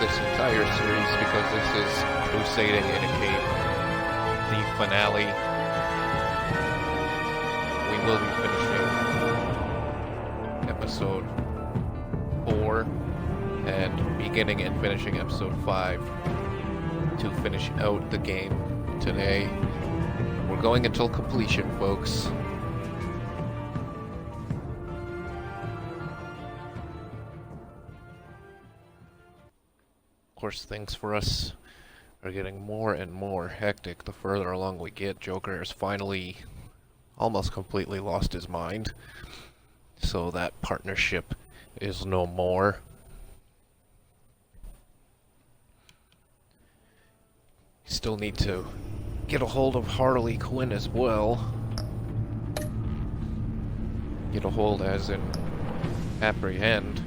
this entire series because this is Crusading in a Cape, the finale. We will be finishing episode 4 and beginning and finishing episode 5 to finish out the game today. We're going until completion, folks. Of course, things for us are getting more and more hectic the further along we get. Joker has finally almost completely lost his mind, so that partnership is no more. Still need to get a hold of Harley Quinn as well. Get a hold as in apprehend.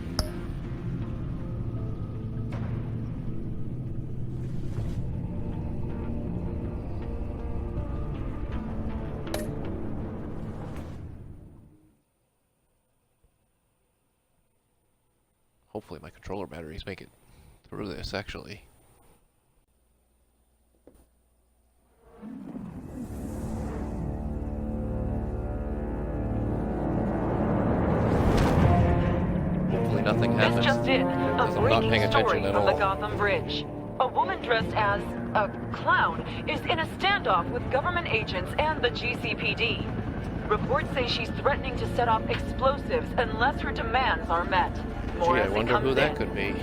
Hopefully my controller batteries make it through this, actually. Hopefully nothing happens. This just in, a breaking story from the Gotham Bridge. A woman dressed as a clown is in a standoff with government agents and the GCPD. Reports say she's threatening to set off explosives unless her demands are met. Gee, I wonder who that could be.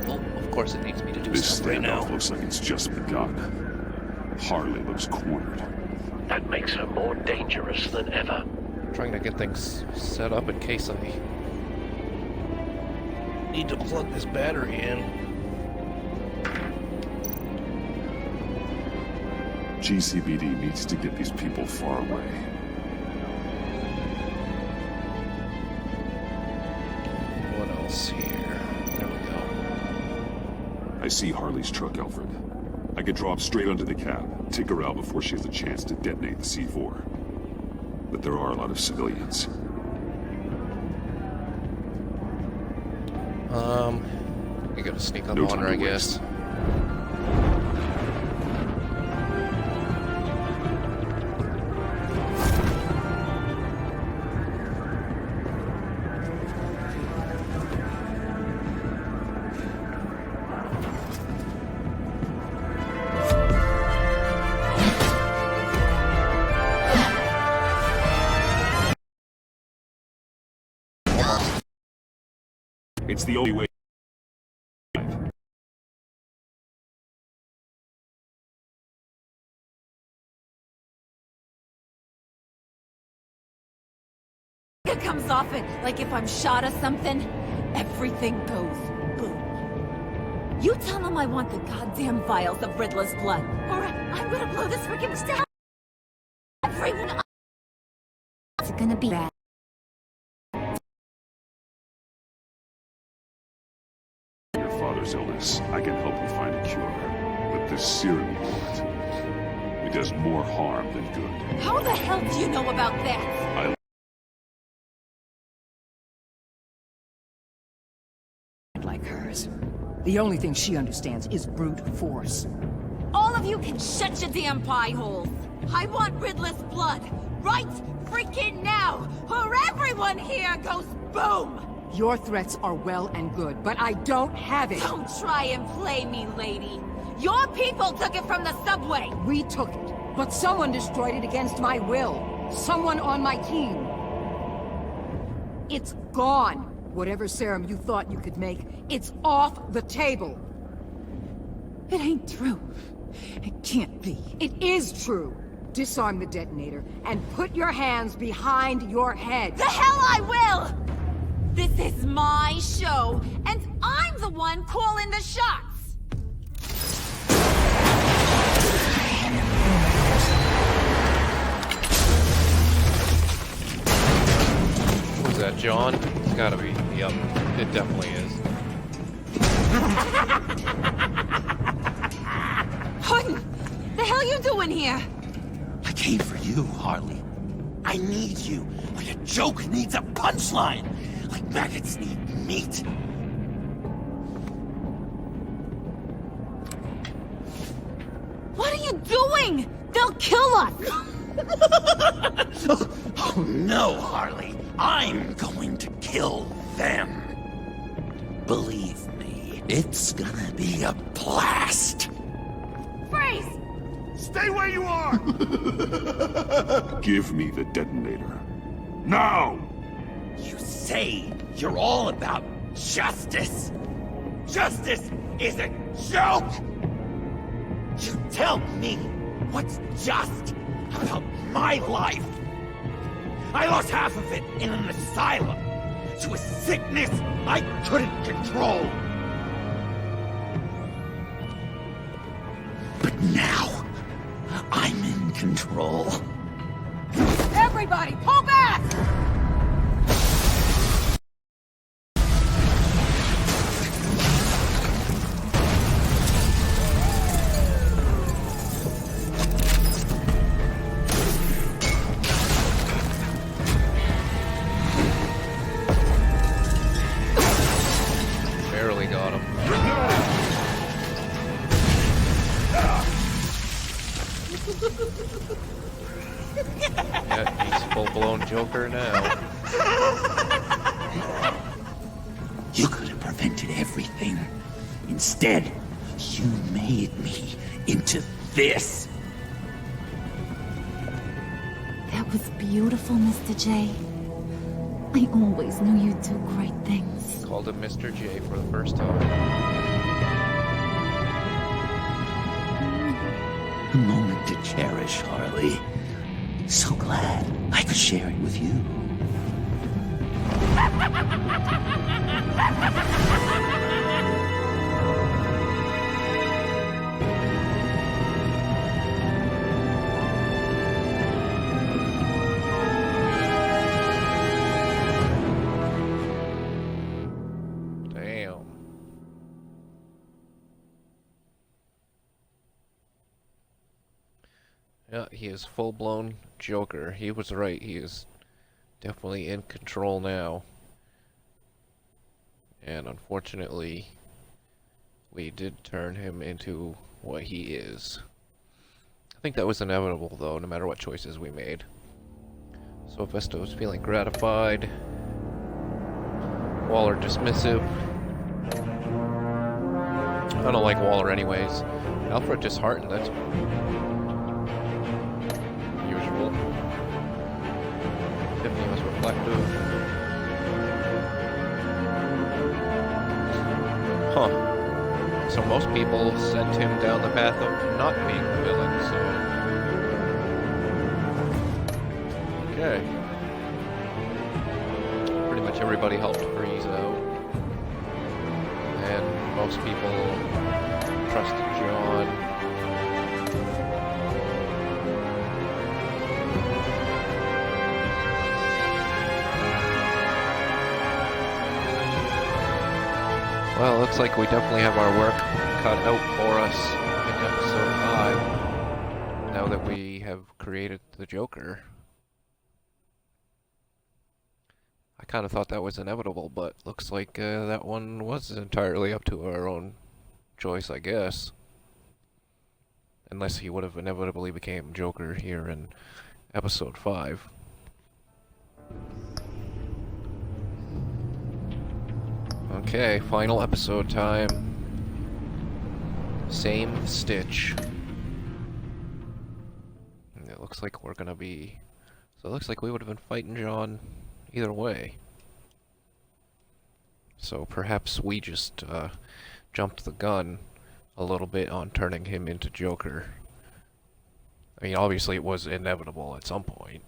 Well, of course it needs me to do stuff right now. This standoff looks like it's just begun. Harley looks cornered. That makes her more dangerous than ever. Trying to get things set up in case I need to plug this battery in. GCPD needs to get these people far away. What else here? There we go. I see Harley's truck, Alfred. I could drop straight onto the cab, take her out before she has a chance to detonate the C4. But there are a lot of civilians. You gotta sneak up on her, I guess. It's the only way. It comes off it like if I'm shot or something, everything goes boom. You tell him I want the goddamn vials of Riddler's blood, or I'm gonna blow this freaking down. Everyone. It's gonna be bad. Your father's illness. I can help you find a cure. But this serum you bought, it does more harm than good. How the hell do you know about that? Like hers. The only thing she understands is brute force. All of you can shut your damn pie holes. I want Riddler's blood, right freaking now, or everyone here goes boom! Your threats are well and good, but I don't have it. Don't try and play me, lady. Your people took it from the subway. We took it, but someone destroyed it against my will. Someone on my team. It's gone. Whatever serum you thought you could make, it's off the table. It ain't true. It can't be. It is true. Disarm the detonator and put your hands behind your head. The hell I will! This is my show, and I'm the one calling the shots! Was that John? It's gotta be. Yep, it definitely is. What the hell you doing here? I came for you, Harley. I need you, like a joke needs a punchline. Like maggots need meat. you doing? They'll kill us! Oh no, Harley. I'm going to kill them. Believe me, it's gonna be a blast. Freeze! Stay where you are! Give me the detonator. Now! You say you're all about justice. Justice is a joke! You tell me what's just about my life. I lost half of it in an asylum to a sickness I couldn't control. But now, I'm in control. Everybody, pull back! Barely got him. Yeah, he's full-blown Joker now. You could have prevented everything. Instead, you made me into this. That was beautiful, Mr. J. I always knew you'd do great things. Called him Mr. J for the first time. A moment to cherish, Harley. So glad I could share it with you. Damn. Yeah, he is full-blown Joker. He was right. He is definitely in control now. And unfortunately, we did turn him into what he is. I think that was inevitable, though, no matter what choices we made. So Vesto's feeling gratified. Waller dismissive. I don't like Waller anyways. Alfred disheartened, that's usual. Tiffany was reflective. Huh. So most people sent him down the path of not being the villain, so... Okay. Pretty much everybody helped Freeze out. And most people trusted John. Well, looks like we definitely have our work cut out for us in episode 5, now that we have created the Joker. I kind of thought that was inevitable, but looks like that one was entirely up to our own choice, I guess. Unless he would have inevitably became Joker here in episode 5. Okay, final episode time. Same Stitch. And it looks like we're gonna be... So it looks like we would have been fighting John either way. So perhaps we just jumped the gun a little bit on turning him into Joker. I mean, obviously it was inevitable at some point.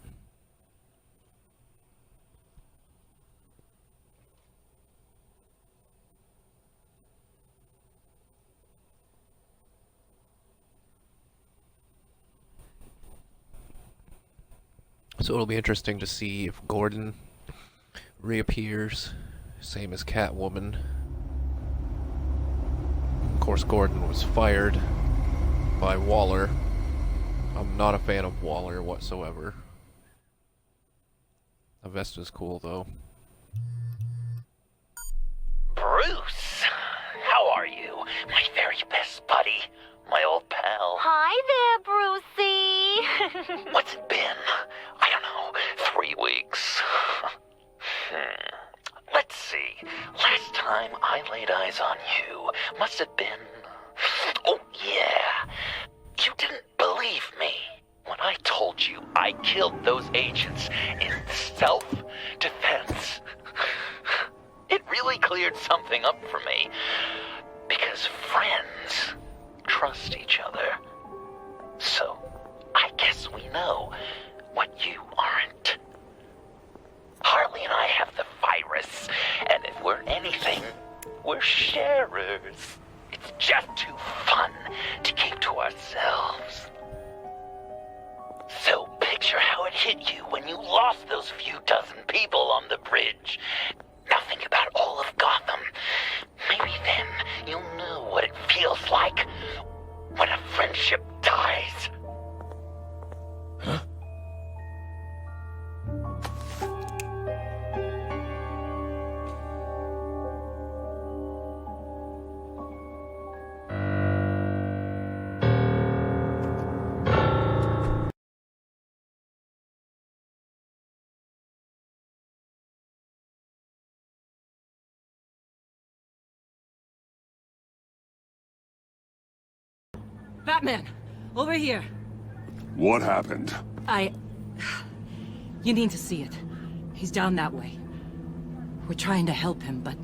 So it'll be interesting to see if Gordon reappears, same as Catwoman. Of course, Gordon was fired by Waller. I'm not a fan of Waller whatsoever. Avesta's cool, though. Bruce, how are you? My very best buddy, my old pal. Hi there, killed those agents in self-defense. It really cleared something up for me. Because friends trust each other. So, I guess we know what you aren't. Harley and I have the virus, and if we're anything, we're sharers. It's just too fun to keep to ourselves. So picture how it hit you when you lost those few dozen people on the bridge. Now think about all of Gotham. Maybe then you'll know what it feels like when a friendship dies. Huh? Batman, over here. What happened? You need to see it. He's down that way. We're trying to help him, but...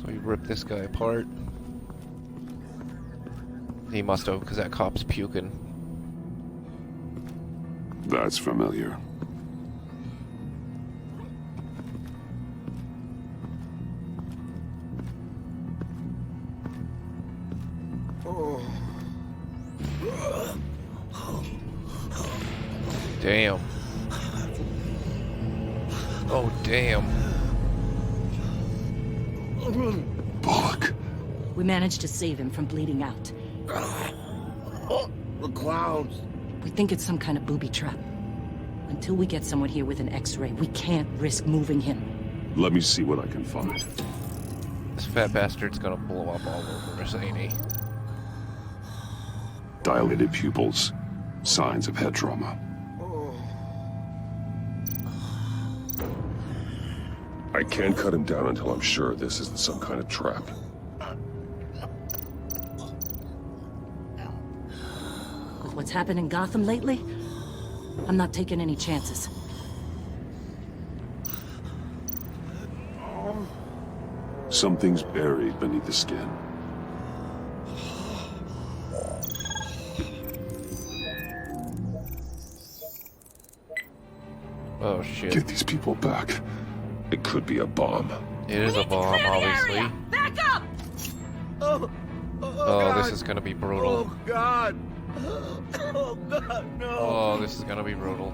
So he ripped this guy apart. He must have, because that cop's puking. That's familiar. Damn. Oh, damn. Bullock. We managed to save him from bleeding out. The clouds. We think it's some kind of booby trap. Until we get someone here with an X-ray, we can't risk moving him. Let me see what I can find. This fat bastard's gonna blow up all over us, ain't he? Dilated pupils. Signs of head trauma. I can't cut him down until I'm sure this isn't some kind of trap. With what's happened in Gotham lately, I'm not taking any chances. Something's buried beneath the skin. Oh shit. Get these people back. It could be a bomb. It is a bomb, obviously. Back up! Oh, this is gonna be brutal. Oh, God. Oh, God, no. Oh, this is gonna be brutal.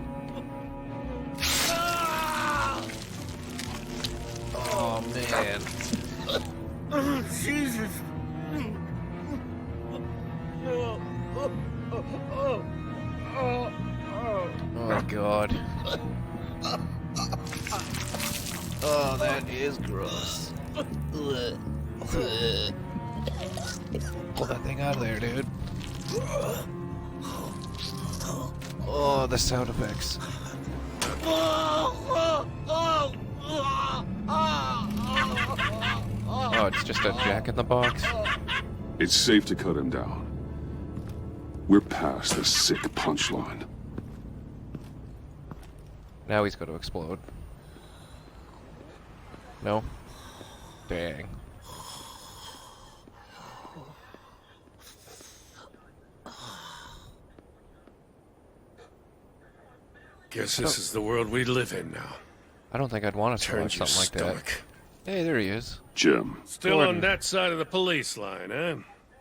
Oh, man. Oh, Jesus. Oh, God. Oh, that is gross. Pull that thing out of there, dude. Oh, the sound effects. Oh, it's just a Jack in the Box. It's safe to cut him down. We're past the sick punchline. Now he's going to explode. No? Dang. Guess this is the world we live in now. I don't think I'd want to try Turns your something like that. stomach. Hey, there he is. Jim. Still Gordon. on that side of the police line, huh?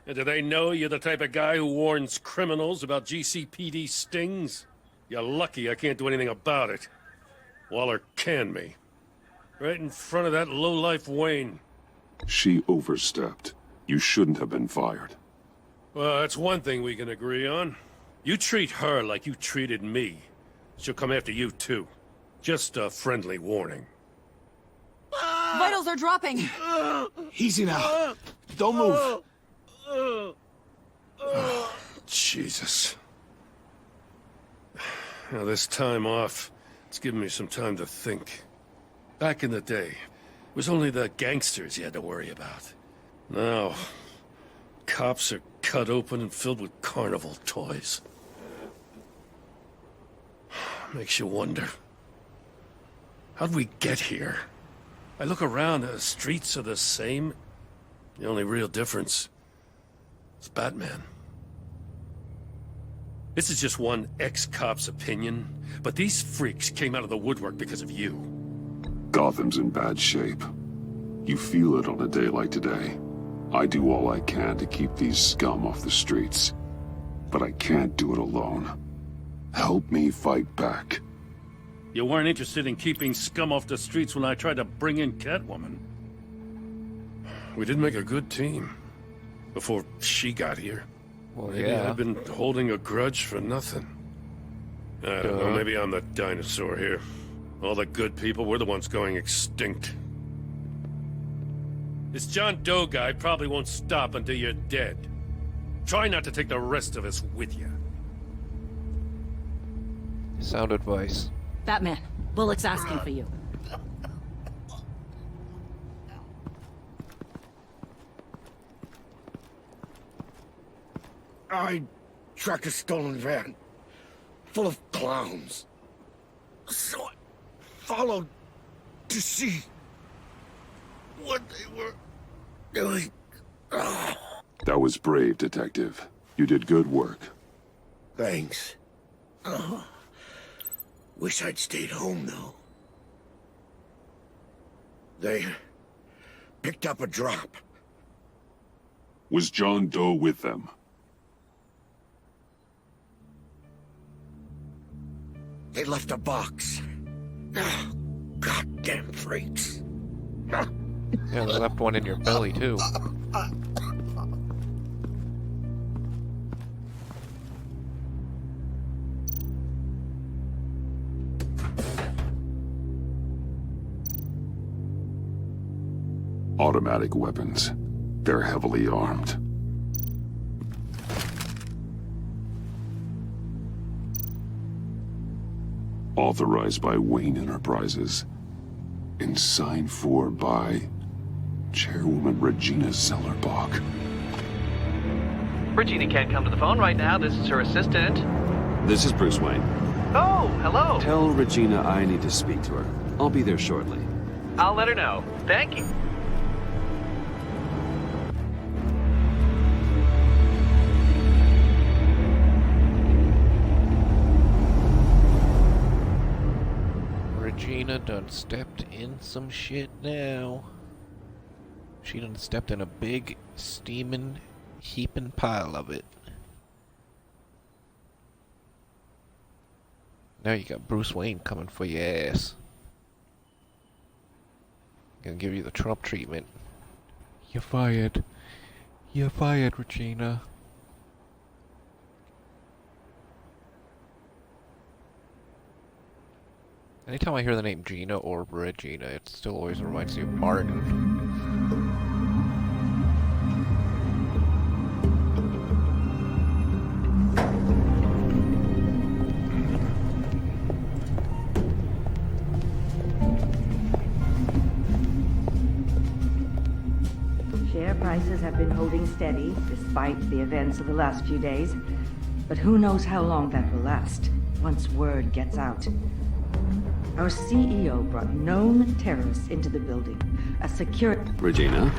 And do they know you're the type of guy who warns criminals about GCPD stings? You're lucky I can't do anything about it. Waller canned me. Right in front of that lowlife Wayne. She overstepped. You shouldn't have been fired. Well, that's one thing we can agree on. You treat her like you treated me. She'll come after you, too. Just a friendly warning. Vitals are dropping! Easy now. Don't move. Oh, Jesus. Now, this time off, it's given me some time to think. Back in the day, it was only the gangsters you had to worry about. Now, cops are cut open and filled with carnival toys. Makes you wonder. How'd we get here? I look around, the streets are the same. The only real difference is Batman. This is just one ex-cop's opinion, but these freaks came out of the woodwork because of you. Gotham's in bad shape. You feel it on a day like today. I do all I can to keep these scum off the streets. But I can't do it alone. Help me fight back. You weren't interested in keeping scum off the streets when I tried to bring in Catwoman. We did make a good team. Before she got here. Well, Maybe yeah. I've been holding a grudge for nothing. I don't know, maybe I'm the dinosaur here. All the good people, we're the ones going extinct. This John Doe guy probably won't stop until you're dead. Try not to take the rest of us with you. Sound advice. Batman, Bullock's asking for you. I tracked a stolen van, full of clowns. So I followed to see what they were doing. That was brave, Detective. You did good work. Thanks. Wish I'd stayed home, though. They picked up a drop. Was John Doe with them? They left a box. Goddamn freaks. Yeah, they left one in your belly, too. Automatic weapons. They're heavily armed. Authorized by Wayne Enterprises. And signed for by Chairwoman Regina Zellerbach. Regina can't come to the phone right now. This is her assistant. This is Bruce Wayne. Oh, hello. Tell Regina I need to speak to her. I'll be there shortly. I'll let her know. Thank you. Regina done stepped in some shit now. She done stepped in a big, steaming, heaping pile of it. Now you got Bruce Wayne coming for your ass. Gonna give you the Trump treatment. You're fired. You're fired, Regina. Anytime I hear the name Gina or Regina, it still always reminds me of Martin. Share prices have been holding steady despite the events of the last few days. But who knows how long that will last once word gets out. Our CEO brought known terrorists into the building. A secure... Regina?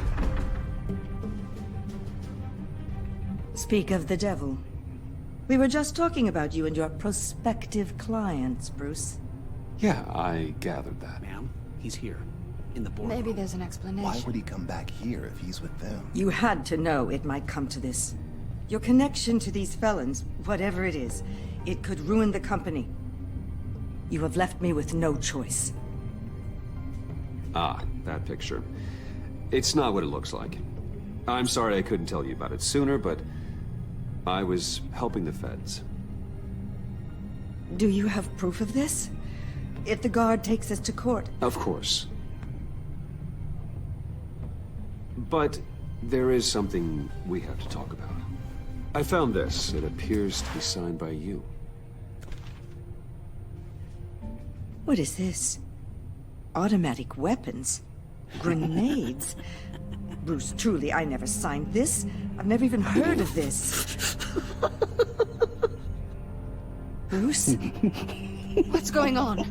Speak of the devil. We were just talking about you and your prospective clients, Bruce. Yeah, I gathered that. Ma'am, he's here. In the boardroom. Maybe there's an explanation. Why would he come back here if he's with them? You had to know it might come to this. Your connection to these felons, whatever it is, it could ruin the company. You have left me with no choice. Ah, that picture. It's not what it looks like. I'm sorry I couldn't tell you about it sooner, but I was helping the feds. Do you have proof of this? If the guard takes us to court? Of course. But there is something we have to talk about. I found this. It appears to be signed by you. What is this? Automatic weapons? Grenades? Bruce, truly, I never signed this. I've never even heard of this. Bruce? What's going on?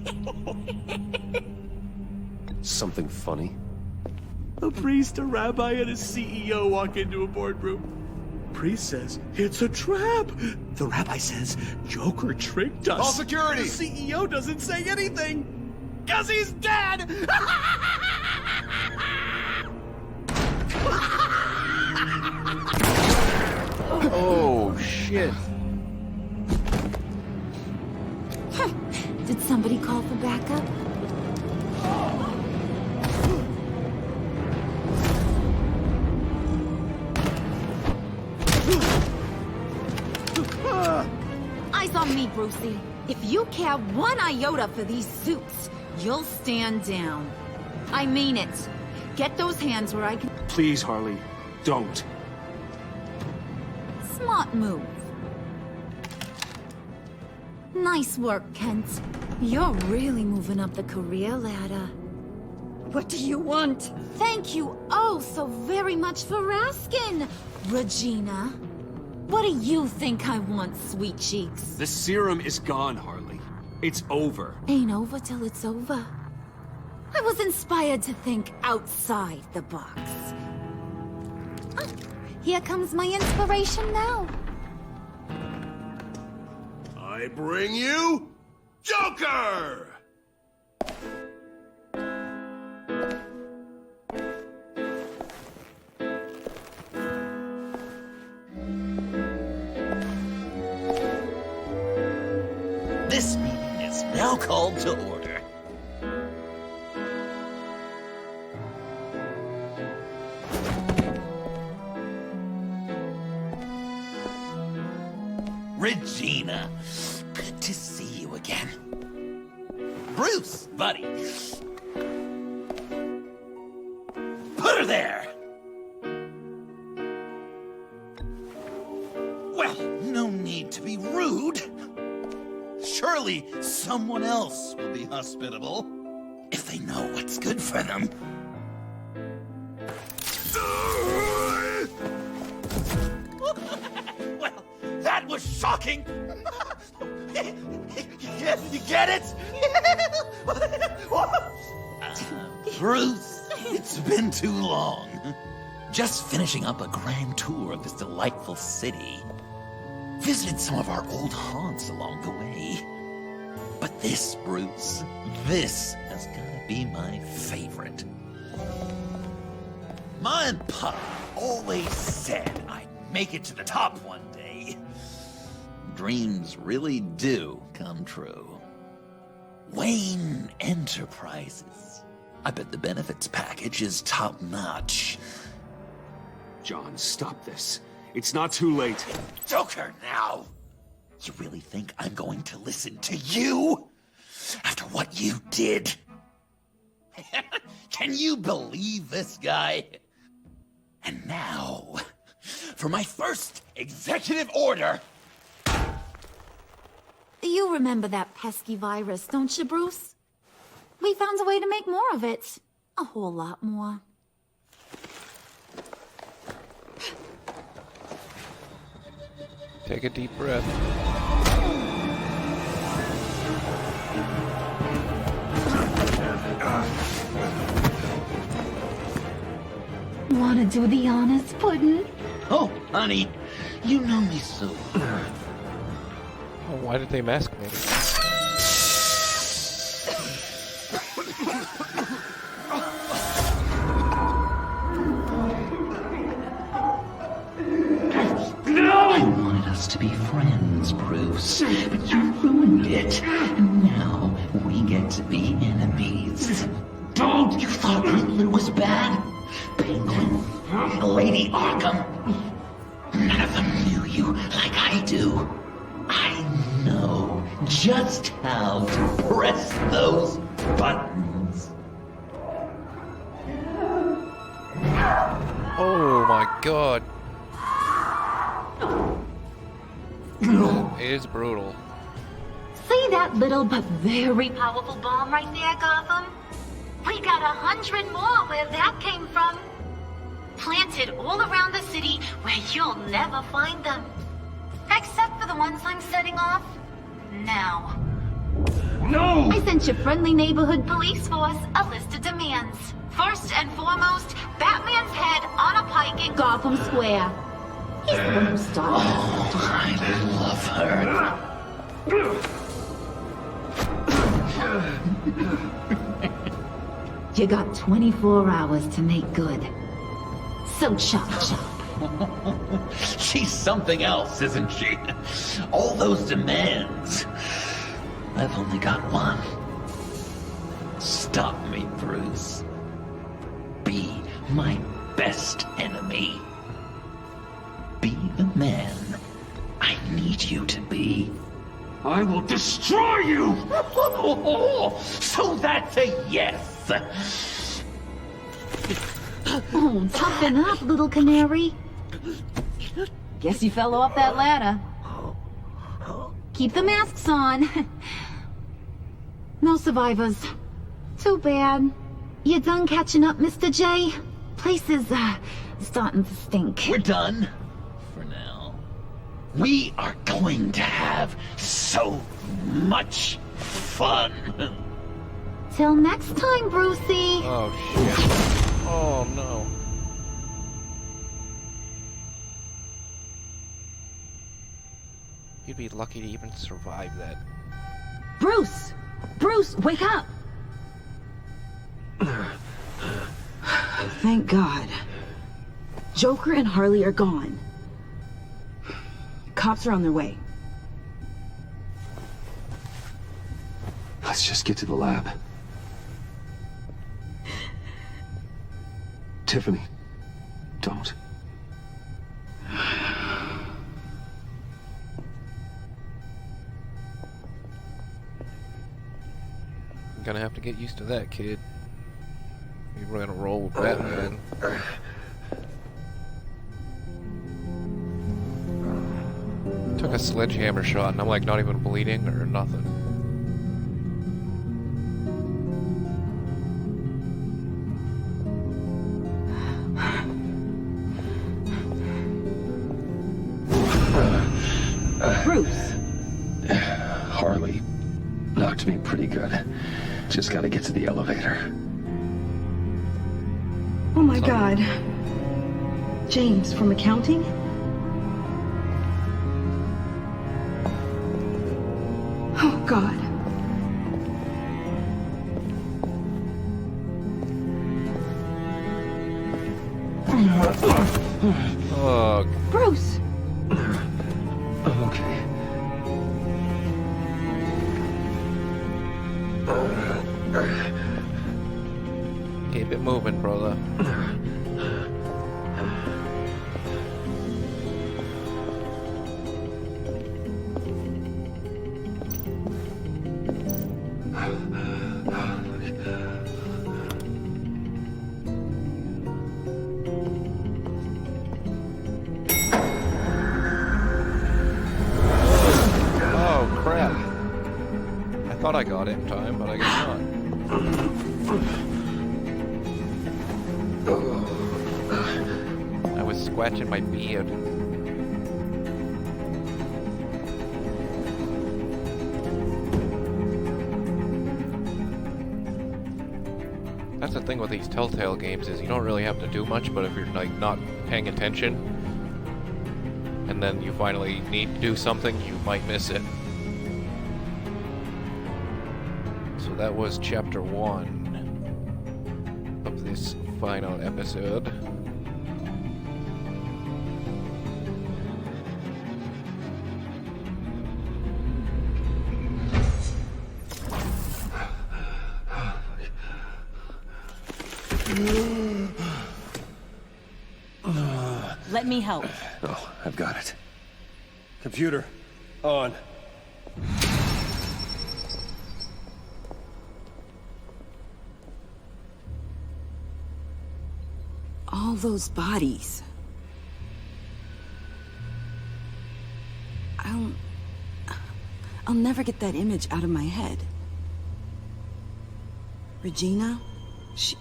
Something funny? A priest, a rabbi, and a CEO walk into a boardroom. Priest says, it's a trap. The rabbi says, Joker tricked us. Call security. The CEO doesn't say anything. 'Cause he's dead! Oh, shit. Did somebody call for backup? Eyes on me, Brucey. If you care one iota for these suits, you'll stand down. I mean it. Get those hands where I can... Please, Harley, don't. Smart move. Nice work, Kent. You're really moving up the career ladder. What do you want? Thank you oh so very much for asking, Regina. What do you think I want, sweet cheeks? The serum is gone, Harley. It's over. Ain't over till it's over. I was inspired to think outside the box. Ah, here comes my inspiration now. I bring you Joker! This meeting is now called to order. Regina, good to see you again. Bruce, buddy. Put her there! Well, no need to be rude. Surely someone else will be hospitable if they know what's good for them. Well, that was shocking. You get it? Bruce, it's been too long. Just finishing up a grand tour of this delightful city. Visited some of our old haunts along the way. But this, Bruce, this has gotta be my favorite. Ma and Pa always said I'd make it to the top one day. Dreams really do come true. Wayne Enterprises. I bet the benefits package is top-notch. John, stop this. It's not too late. Joker now! You really think I'm going to listen to you? After what you did? Can you believe this guy? And now, for my first executive order. You remember that pesky virus, don't you, Bruce? We found a way to make more of it. A whole lot more. Take a deep breath. Wanna do the honors, Puddin'? Oh, honey, you know me so well. Oh, why did they mask me? I wanted us to be friends, Bruce, but you ruined it. And now we get to be enemies. Don't! You thought Riddler was bad? Penguin, Lady Arkham. None of them knew you like I do. I know just how to press those buttons. Oh my god. It is brutal. See that little but very powerful bomb right there, Gotham? We got 100 more where that came from. scattered all around the city where you'll never find them. Except for the ones I'm setting off now. No! I sent your friendly neighborhood police force a list of demands. First and foremost, Batman's head on a pike in Gotham Square. He's the one who started this. I love her. You got 24 hours to make good. So chop chop. She's something else, isn't she? All those demands. I've only got one. Stop me, Bruce. Be my best enemy. Be the man I need you to be. I will destroy you! So that's a yes! Oh, toughen up, little canary. Guess you fell off that ladder. Keep the masks on. No survivors. Too bad. You done catching up, Mr. J? Place is, starting to stink. We're done. For now. We are going to have so much fun. Till next time, Brucey. Oh, shit. Oh, no. You'd be lucky to even survive that. Bruce! Bruce, wake up! Thank God. Joker and Harley are gone. Cops are on their way. Let's just get to the lab. Tiffany, don't. I'm gonna have to get used to that, kid. You're gonna roll with Batman. Took a sledgehammer shot and I'm like not even bleeding or nothing. Bruce! Harley knocked me pretty good. Just gotta get to the elevator. Oh my God. James, from accounting? Oh God. Oh, Bruce! Okay. keep it moving, brother. Oh, crap. I thought I got it in time, but I guess not. I was scratching my beard. That's the thing with these Telltale games is you don't really have to do much, but if you're like not paying attention and then you finally need to do something, you might miss it. So that was chapter 1 of this final episode. Let me help. Oh, I've got it. Computer, on. All those bodies. I'll never get that image out of my head. Regina? She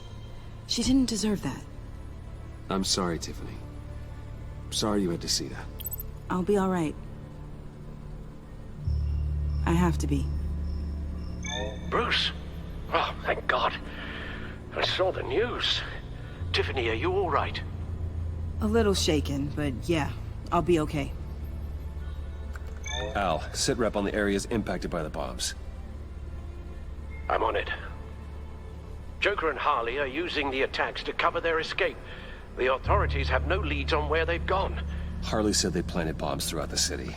didn't deserve that. I'm sorry, Tiffany. Sorry you had to see that. I'll be all right. I have to be. Bruce! Oh, thank God. I saw the news. Tiffany, are you all right? A little shaken, but yeah, I'll be okay. Al, sit rep on the areas impacted by the bombs. I'm on it. Joker and Harley are using the attacks to cover their escape. The authorities have no leads on where they've gone. Harley said they planted bombs throughout the city.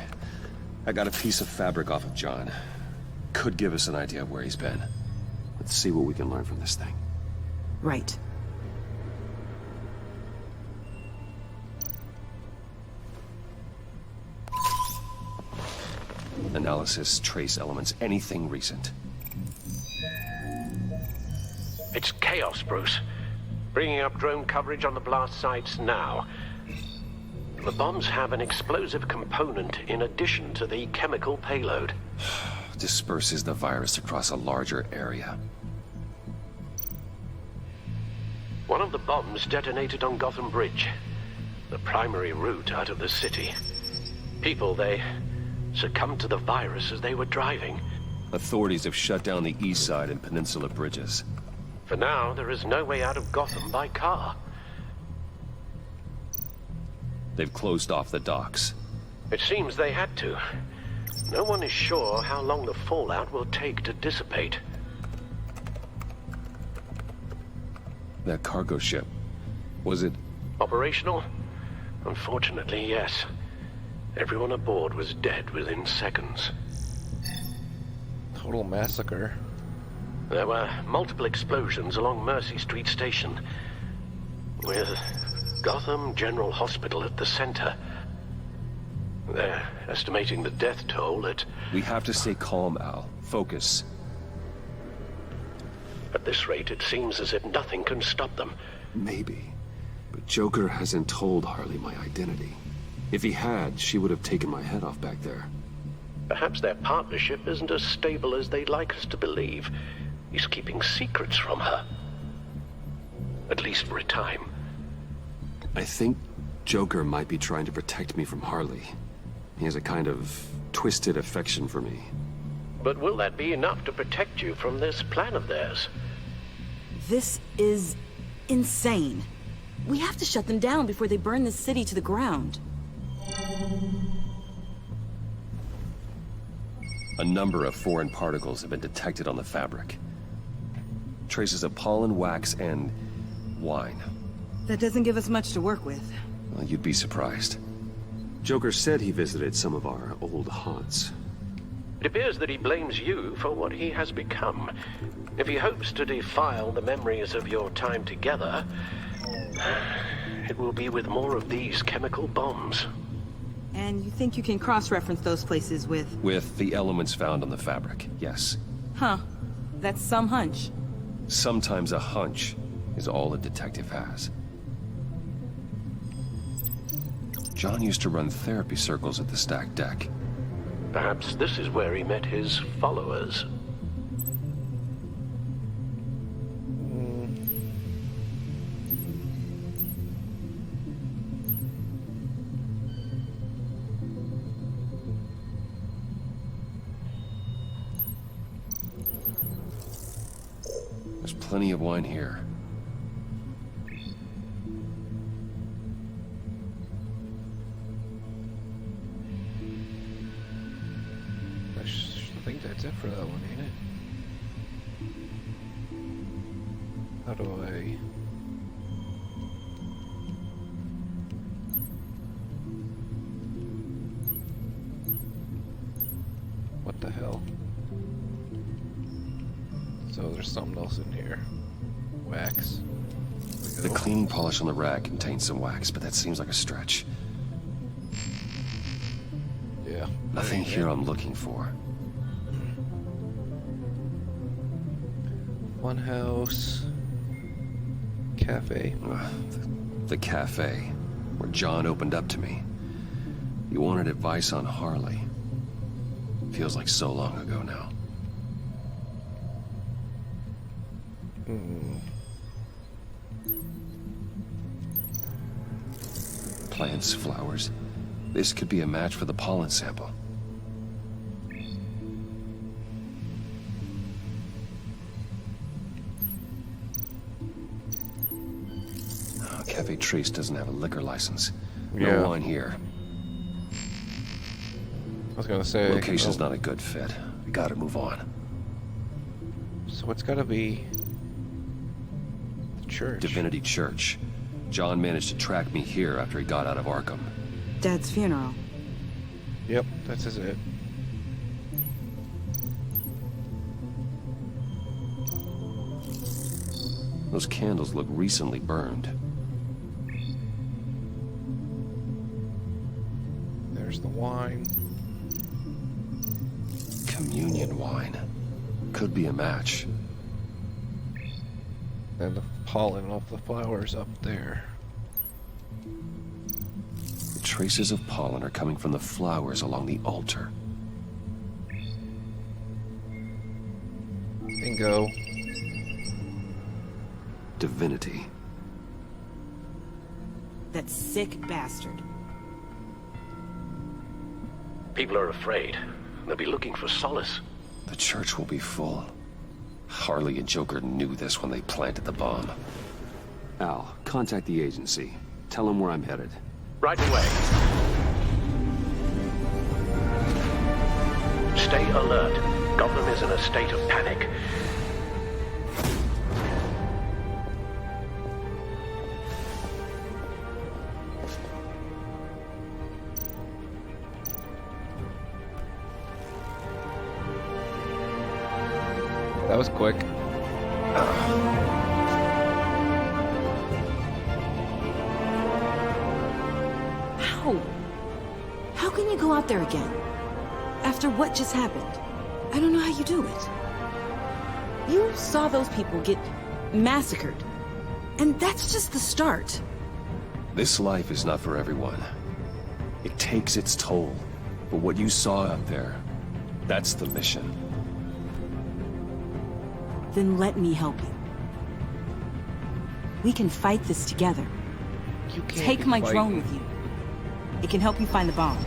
I got a piece of fabric off of John. Could give us an idea of where he's been. Let's see what we can learn from this thing. Right. Analysis, trace elements, anything recent. It's chaos, Bruce. Bringing up drone coverage on the blast sites now. The bombs have an explosive component in addition to the chemical payload. Disperses the virus across a larger area. One of the bombs detonated on Gotham Bridge, the primary route out of the city. People, they succumbed to the virus as they were driving. Authorities have shut down the east side and peninsula bridges. For now, there is no way out of Gotham by car. They've closed off the docks. It seems they had to. No one is sure how long the fallout will take to dissipate. That cargo ship, was it... Operational? Unfortunately, yes. Everyone aboard was dead within seconds. Total massacre. There were multiple explosions along Mercy Street Station, with Gotham General Hospital at the center. They're estimating the death toll at... We have to stay calm, Al. Focus. At this rate, it seems as if nothing can stop them. Maybe. But Joker hasn't told Harley my identity. If he had, she would have taken my head off back there. Perhaps their partnership isn't as stable as they'd like us to believe. He's keeping secrets from her. At least for a time. I think Joker might be trying to protect me from Harley. He has a kind of twisted affection for me. But will that be enough to protect you from this plan of theirs? This is insane. We have to shut them down before they burn this city to the ground. A number of foreign particles have been detected on the fabric. Traces of pollen, wax, and wine. That doesn't give us much to work with. Well, you'd be surprised. Joker said he visited some of our old haunts. It appears that he blames you for what he has become. If he hopes to defile the memories of your time together, it will be with more of these chemical bombs. And you think you can cross-reference those places with... With the elements found on the fabric, yes. Huh. That's some hunch. Sometimes a hunch is all a detective has. John used to run therapy circles at the stacked deck. Perhaps this is where he met his followers. There's plenty of wine here. I think that's it for that one, ain't it? How do I... What the hell? So there's something else in here. Wax. The cleaning polish on the rag contains some wax, but that seems like a stretch. Yeah. Nothing here I'm looking for. One house. Cafe. The cafe, where John opened up to me. He wanted advice on Harley. Feels like so long ago now. Plants, flowers. This could be a match for the pollen sample. Oh, Cafe Trace doesn't have a liquor license. Yeah. No wine here. I was gonna say... Location's not a good fit. We gotta move on. So it's gotta be... the church. Divinity Church. John managed to track me here after he got out of Arkham. Dad's funeral. Yep, that's it. Those candles look recently burned. There's the wine. Communion wine. Could be a match. And the pollen off the flowers up there. The traces of pollen are coming from the flowers along the altar. Bingo. Divinity. That sick bastard. People are afraid. They'll be looking for solace. The church will be full. Harley and Joker knew this when they planted the bomb. Al, contact the agency. Tell them where I'm headed. Right away. Stay alert. Gotham is in a state of panic. That was quick. How can you go out there again? After what just happened? I don't know how you do it. You saw those people get massacred. And that's just the start. This life is not for everyone. It takes its toll. But what you saw out there, that's the mission. Then let me help you. We can fight this together. You can't Take my drone with you. It can help you find the bomb.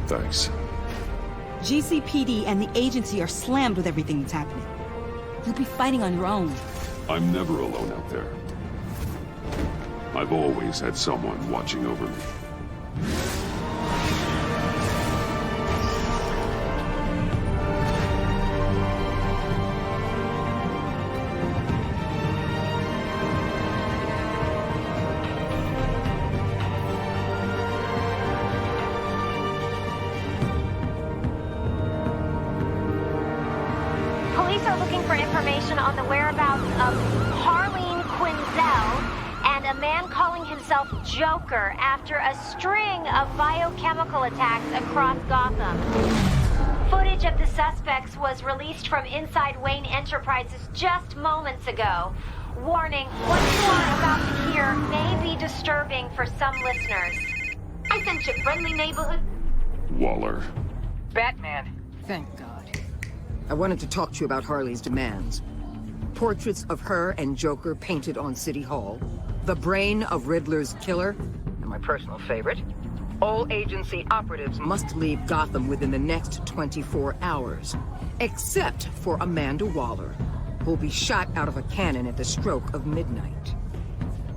Thanks. GCPD and the agency are slammed with everything that's happening. You'll be fighting on your own. I'm never alone out there. I've always had someone watching over me. Police are looking for information on the whereabouts of Harleen Quinzel and a man calling himself Joker after a string of biochemical attacks across Gotham. Footage of the suspects was released from inside Wayne Enterprises just moments ago. Warning, what you are about to hear may be disturbing for some listeners. I sent you friendly neighborhood... Waller. Batman. Thank God. I wanted to talk to you about Harley's demands. Portraits of her and Joker painted on City Hall. The brain of Riddler's killer. And my personal favorite. All agency operatives must leave Gotham within the next 24 hours. Except for Amanda Waller, who'll be shot out of a cannon at the stroke of midnight.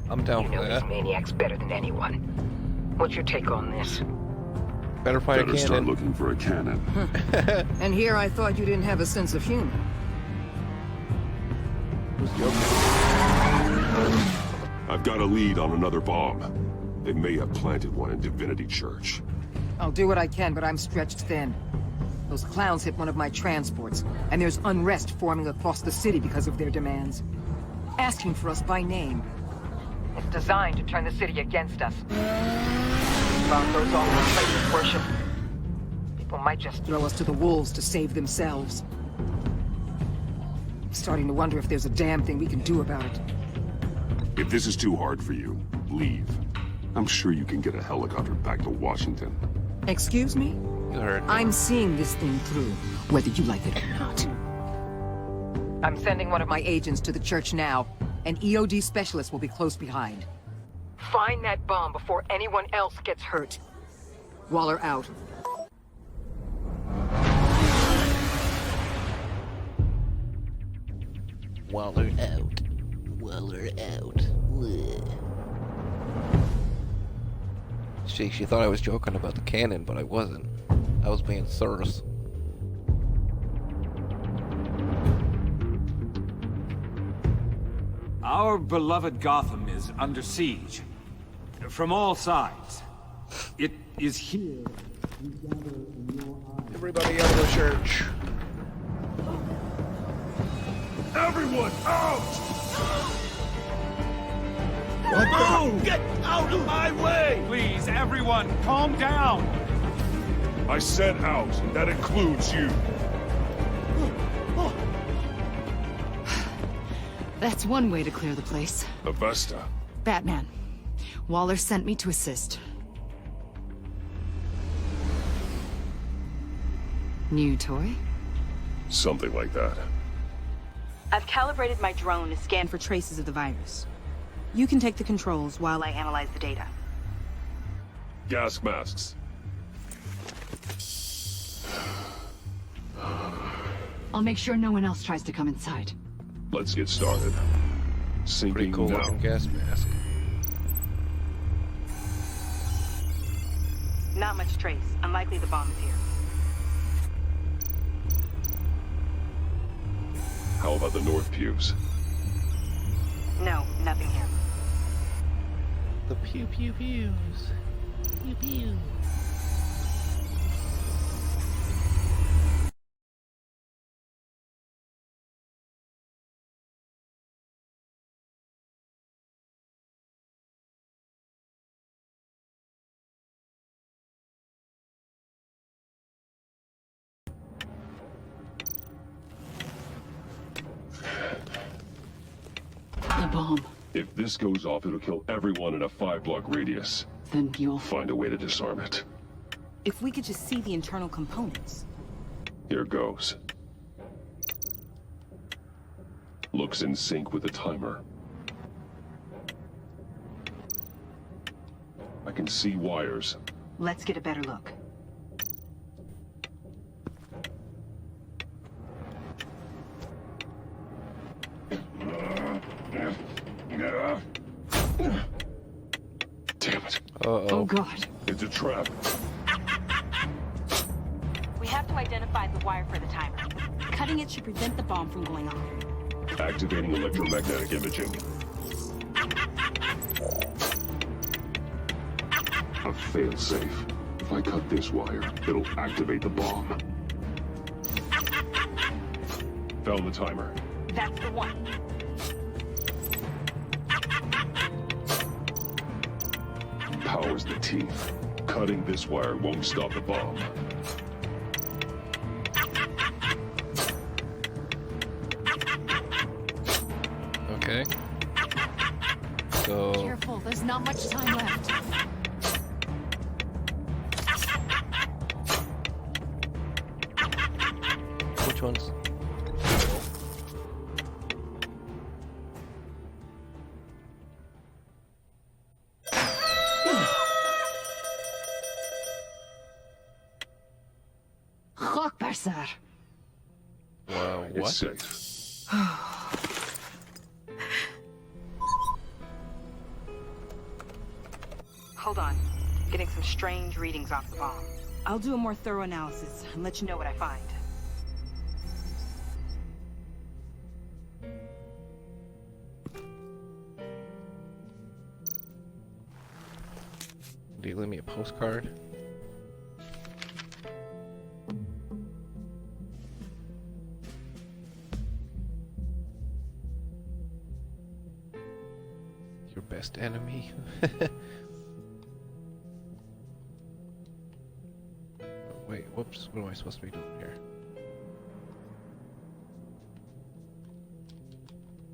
I'm down for You know that. these maniacs better than anyone. What's your take on this? Better find a Better cannon. start looking for a cannon. And here I thought you didn't have a sense of humor. Who's Joker? I've got a lead on another bomb. They may have planted one in Divinity Church. I'll do what I can, but I'm stretched thin. Those clowns hit one of my transports, and there's unrest forming across the city because of their demands. Asking for us by name. It's designed to turn the city against us. Broncos all over places worship. People might just throw us to the wolves to save themselves. I'm starting to wonder if there's a damn thing we can do about it. If this is too hard for you, leave. I'm sure you can get a helicopter back to Washington. Excuse me? You heard me. I'm seeing this thing through, whether you like it or not. I'm sending one of my agents to the church now. An EOD specialist will be close behind. Find that bomb before anyone else gets hurt. Waller out. Waller out. Waller out. She thought I was joking about the cannon, but I wasn't. I was being serious. Our beloved Gotham is under siege. From all sides. It is here. Everybody out of the church. Everyone out! Move! Get out of my way! Please, everyone, calm down! I said out. That includes you. That's one way to clear the place. Avesta. Batman. Waller sent me to assist. New toy? Something like that. I've calibrated my drone to scan for traces of the virus. You can take the controls while I analyze the data. Gas masks. I'll make sure no one else tries to come inside. Let's get started. Sinking Pretty cool looking gas mask. Not much trace. Unlikely the bomb is here. How about the north pews? No, nothing here. The pew pew pews. Pew pew. The bomb. If this goes off, it'll kill everyone in a 5-block radius. Then you'll find a way to disarm it. If we could just see the internal components. Here goes. Looks in sync with the timer. I can see wires. Let's get a better look. Damn it. Uh-oh. Oh, God. It's a trap. We have to identify the wire for the timer. Cutting it should prevent the bomb from going off. Activating electromagnetic imaging. A fail-safe. If I cut this wire, it'll activate the bomb. Found the timer. That's the one. Power's the teeth. Cutting this wire won't stop the bomb. Okay. So... Careful, there's not much time left. Which ones? Sir. Wow, what? It's safe. Hold on. Getting some strange readings off the bomb. I'll do a more thorough analysis and let you know what I find. Do you leave me a postcard? Your best enemy? Oh, wait, whoops. What am I supposed to be doing here?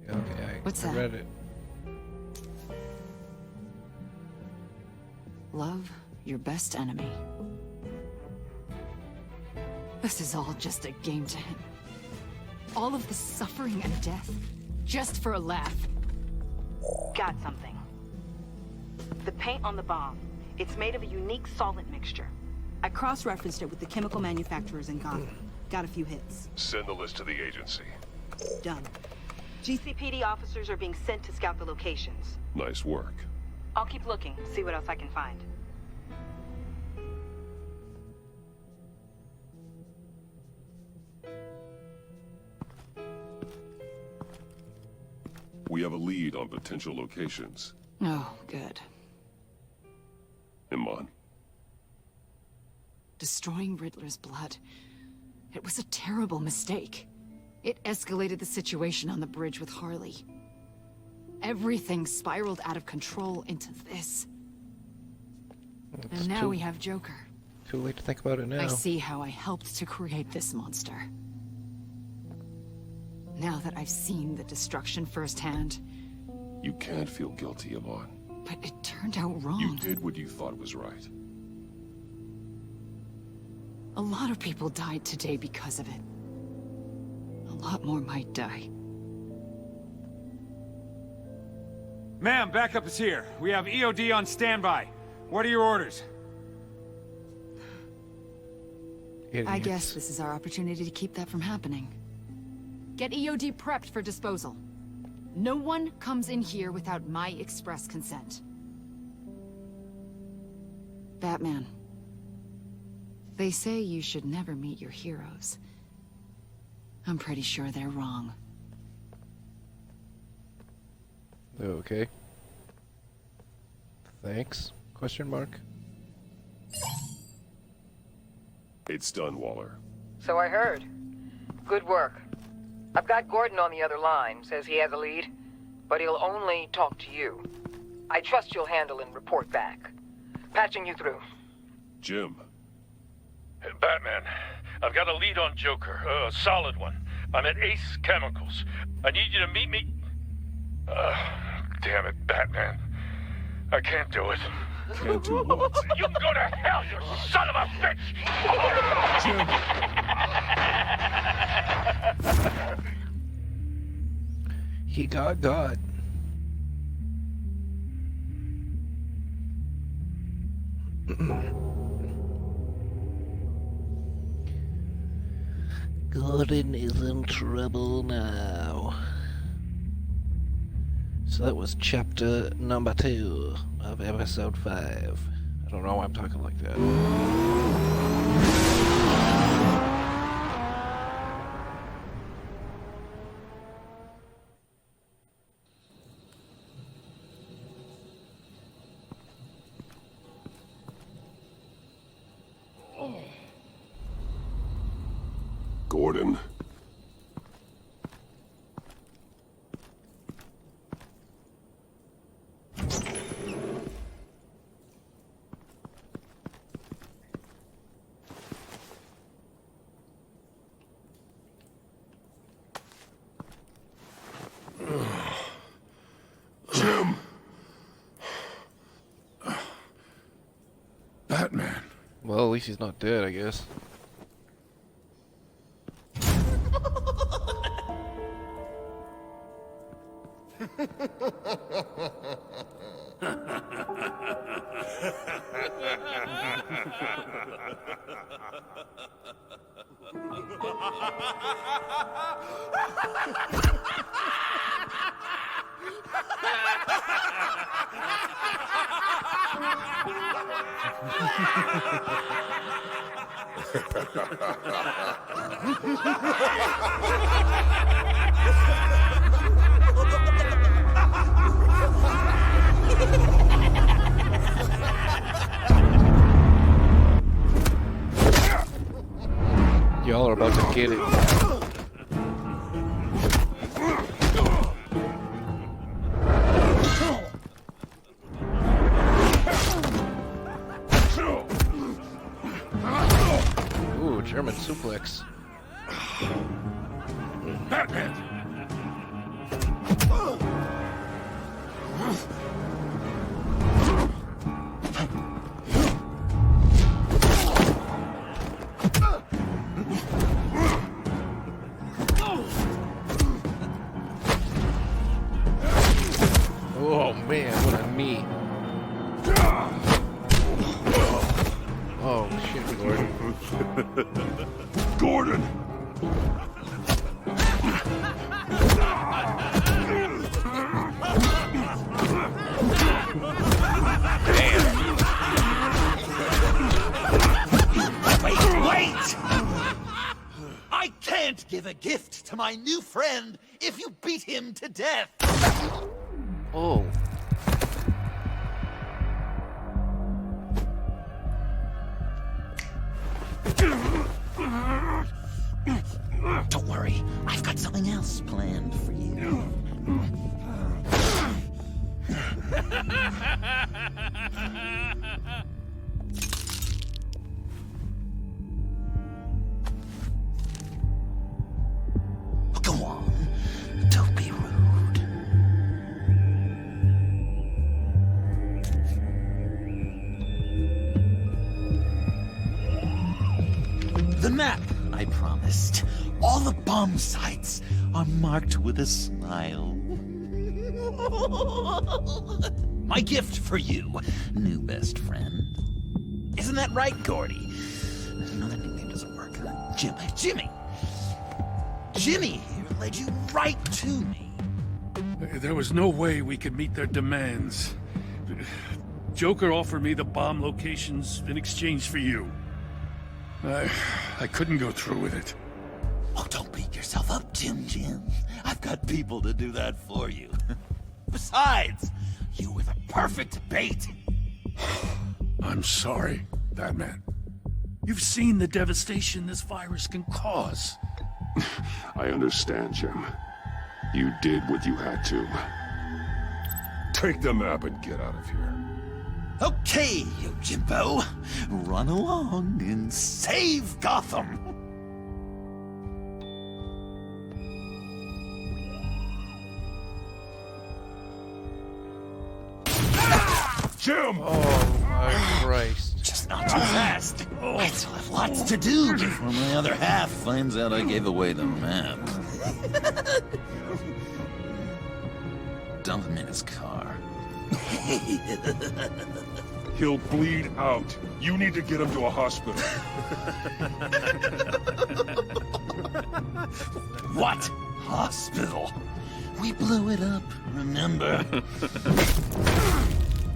Yeah, okay, What's I that? read it. Love your best enemy. This is all just a game to him. All of this suffering and death, just for a laugh. Got something. The paint on the bomb. It's made of a unique solvent mixture. I cross-referenced it with the chemical manufacturers in Gotham. Got a few hits. Send the list to the agency. Done. GCPD officers are being sent to scout the locations. Nice work. I'll keep looking, see what else I can find. We have a lead on potential locations. Oh, good. Iman. Destroying Riddler's blood. It was a terrible mistake. It escalated the situation on the bridge with Harley. Everything spiraled out of control into this. And now we have Joker. Too late to think about it now. I see how I helped to create this monster. Now that I've seen the destruction firsthand. You can't feel guilty, Iman. But it turned out wrong. You did what you thought was right. A lot of people died today because of it. A lot more might die. Ma'am, backup is here. We have EOD on standby. What are your orders? I guess this is our opportunity to keep that from happening. Get EOD prepped for disposal. No one comes in here without my express consent. Batman. They say you should never meet your heroes. I'm pretty sure they're wrong. Okay. Thanks? Question mark? It's done, Waller. So I heard. Good work. I've got Gordon on the other line, says he has a lead, but he'll only talk to you. I trust you'll handle and report back. Patching you through. Jim. Batman, I've got a lead on Joker, a solid one. I'm at Ace Chemicals. I need you to meet me... damn it, Batman. I can't do it. Can't do what? You can go to hell, you son of a bitch! He got God. Gordon is in trouble now. So that was chapter number 2 of episode 5. I don't know why I'm talking like that. Gordon. Jim. Batman. Well, at least he's not dead, I guess. Y'all are about to get it. Ooh, German suplex. Batman! Oh man, what a knee. Oh shit, Gordon. Gordon! Wait! I can't give a gift to my new friend if you beat him to death! Oh. Don't worry, I've got something else planned for you. Go on, don't be rude. The map I promised. All the bomb sites are marked with a smile. My gift for you, new best friend. Isn't that right, Gordy? No, that nickname doesn't work. Jimmy. Jimmy here led you right to me. There was no way we could meet their demands. Joker offered me the bomb locations in exchange for you. I couldn't go through with it. Oh, don't beat yourself up, Jim. I've got people to do that for you. Besides, you were the perfect bait. I'm sorry, Batman. You've seen the devastation this virus can cause. I understand, Jim. You did what you had to. Take the map and get out of here. Okay, you Jimbo. Run along and save Gotham. Jim! Oh my Christ. Just not too fast. I still have lots to do before my other half finds out I gave away the map. Dump him in his car. He'll bleed out. You need to get him to a hospital. What hospital? We blew it up, remember?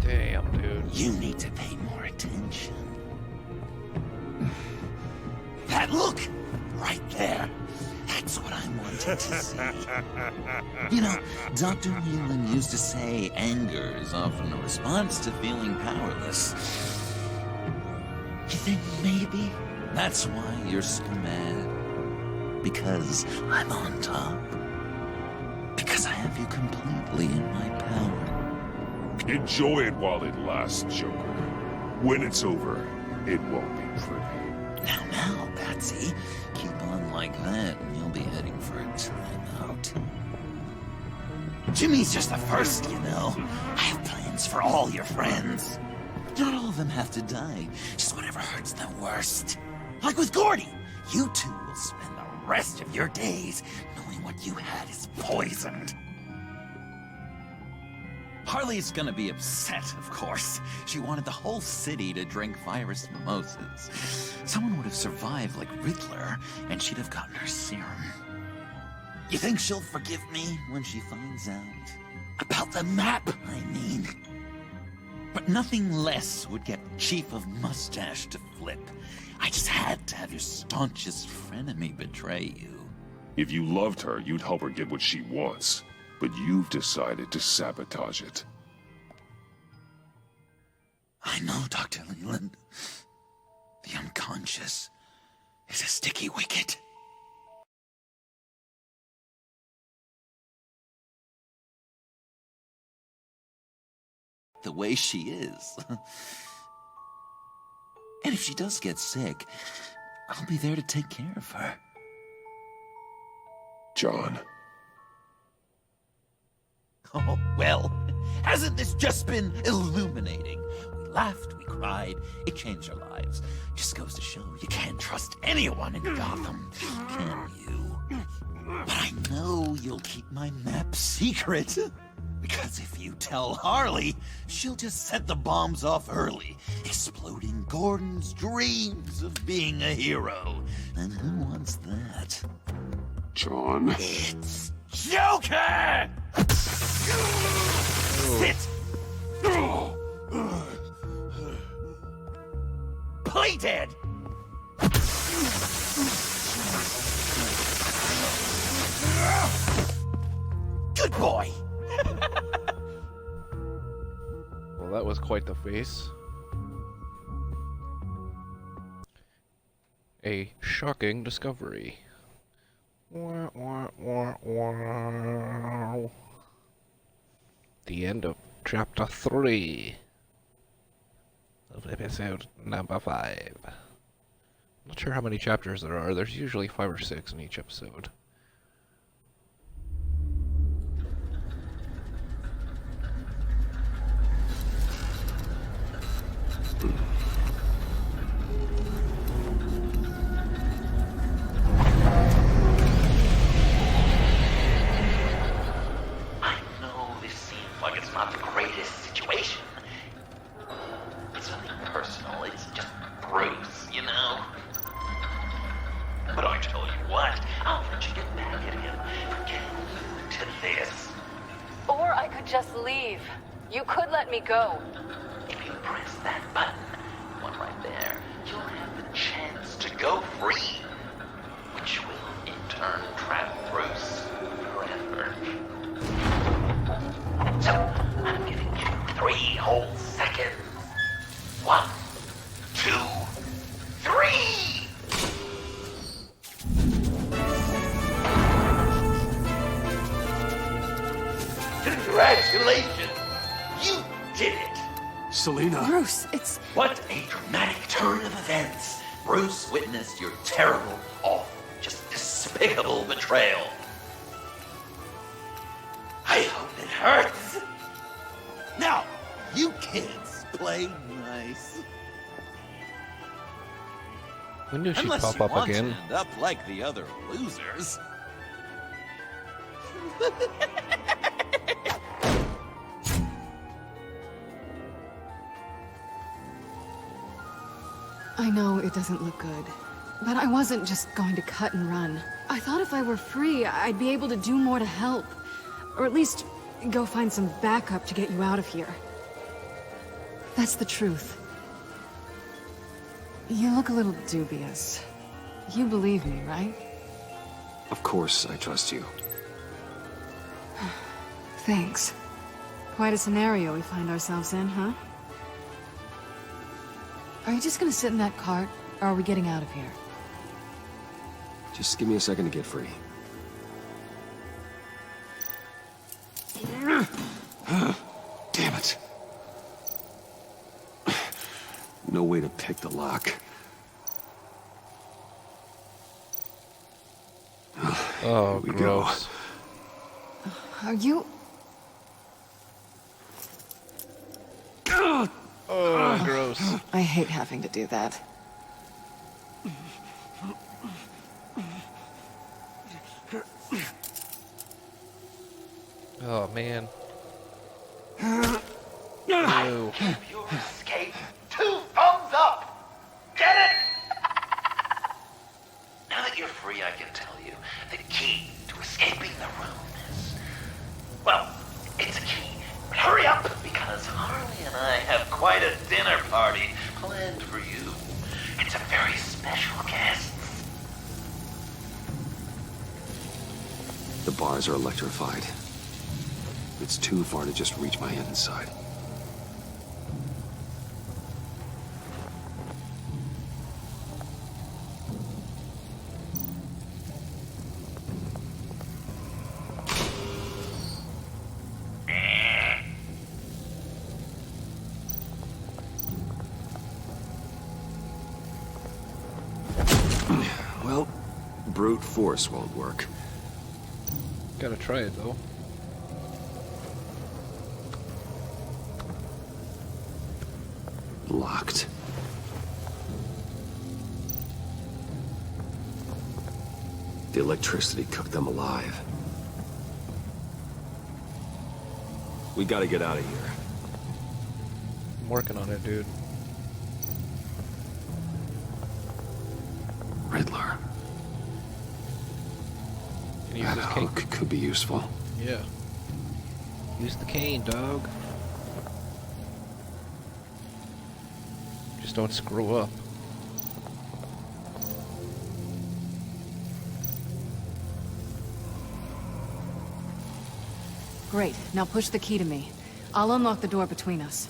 Damn, dude. You need to pay more attention. That look! Right there. That's what I wanted to see. You know, Dr. Whelan used to say anger is often a response to feeling powerless. You think maybe that's why you're so mad? Because I'm on top? Because I have you completely in my power? Enjoy it while it lasts, Joker. When it's over, it won't be pretty. Now, Patsy, keep on like that and you'll be heading for a timeout. Jimmy's just the first, you know. I have plans for all your friends. Not all of them have to die, just whatever hurts them worst. Like with Gordy, you two will spend the rest of your days knowing what you had is poisoned. Harley's gonna be upset, of course. She wanted the whole city to drink virus mimosas. Someone would have survived like Riddler, and she'd have gotten her serum. You think she'll forgive me when she finds out? About the map, I mean. But nothing less would get Chief of Mustache to flip. I just had to have your staunchest frenemy betray you. If you loved her, you'd help her get what she wants. But you've decided to sabotage it. I know, Dr. Leland. The unconscious is a sticky wicket. The way she is. And if she does get sick, I'll be there to take care of her. John. Oh, well, hasn't this just been illuminating? We laughed, we cried, it changed our lives. Just goes to show you can't trust anyone in Gotham, can you? But I know you'll keep my map secret. Because if you tell Harley, she'll just set the bombs off early, exploding Gordon's dreams of being a hero. And who wants that? John. It's Joker! Sit! Play dead! Good boy! Well, that was quite the face. A shocking discovery. Wah, wah, wah, wah. The end of chapter 3 of episode number 5. Not sure how many chapters there are. There's usually 5 or 6 in each episode. I know this seems like it's not the greatest situation. It's nothing personal, it's just Bruce, you know? But I tell you what, I'll let you get back at him for getting you to this. Or I could just leave. You could let me go. If you press that button, one right there, you'll have the chance to go free, which will in turn trap Bruce forever. So, I'm giving you 3 whole seconds. 1, 2, 3! Congratulations! You did it! Selena. Bruce, it's... What a dramatic turn of events! Bruce witnessed your terrible, awful, just despicable betrayal. I hope it hurts! Now, you kids play nice. When did she Unless pop you up want again? to end up like the other losers. I know it doesn't look good, but I wasn't just going to cut and run. I thought if I were free, I'd be able to do more to help. Or at least go find some backup to get you out of here. That's the truth. You look a little dubious. You believe me, right? Of course, I trust you. Thanks. Quite a scenario we find ourselves in, huh? Are you just gonna sit in that cart, or are we getting out of here? Just give me a second to get free. Damn it. No way to pick the lock. Oh, Here we gross. Are you... Oh, gross. I hate having to do that. Oh, man. I Ew. give your escape 2 thumbs up! Get it? Now that you're free, I can tell you the key to escaping the room is... Well, it's a key. But hurry up, because Harley and I have quite a dinner party planned for you. It's a very special guest. The bars are electrified. It's too far to just reach my hand inside. Well, brute force won't work. Gotta try it, though. Locked. The electricity cooked them alive. We gotta get out of here. I'm working on it, dude. Riddler. Can you use That this cane? hook could be useful. Yeah. Use the cane, dog. Just don't screw up. Great. Now push the key to me. I'll unlock the door between us.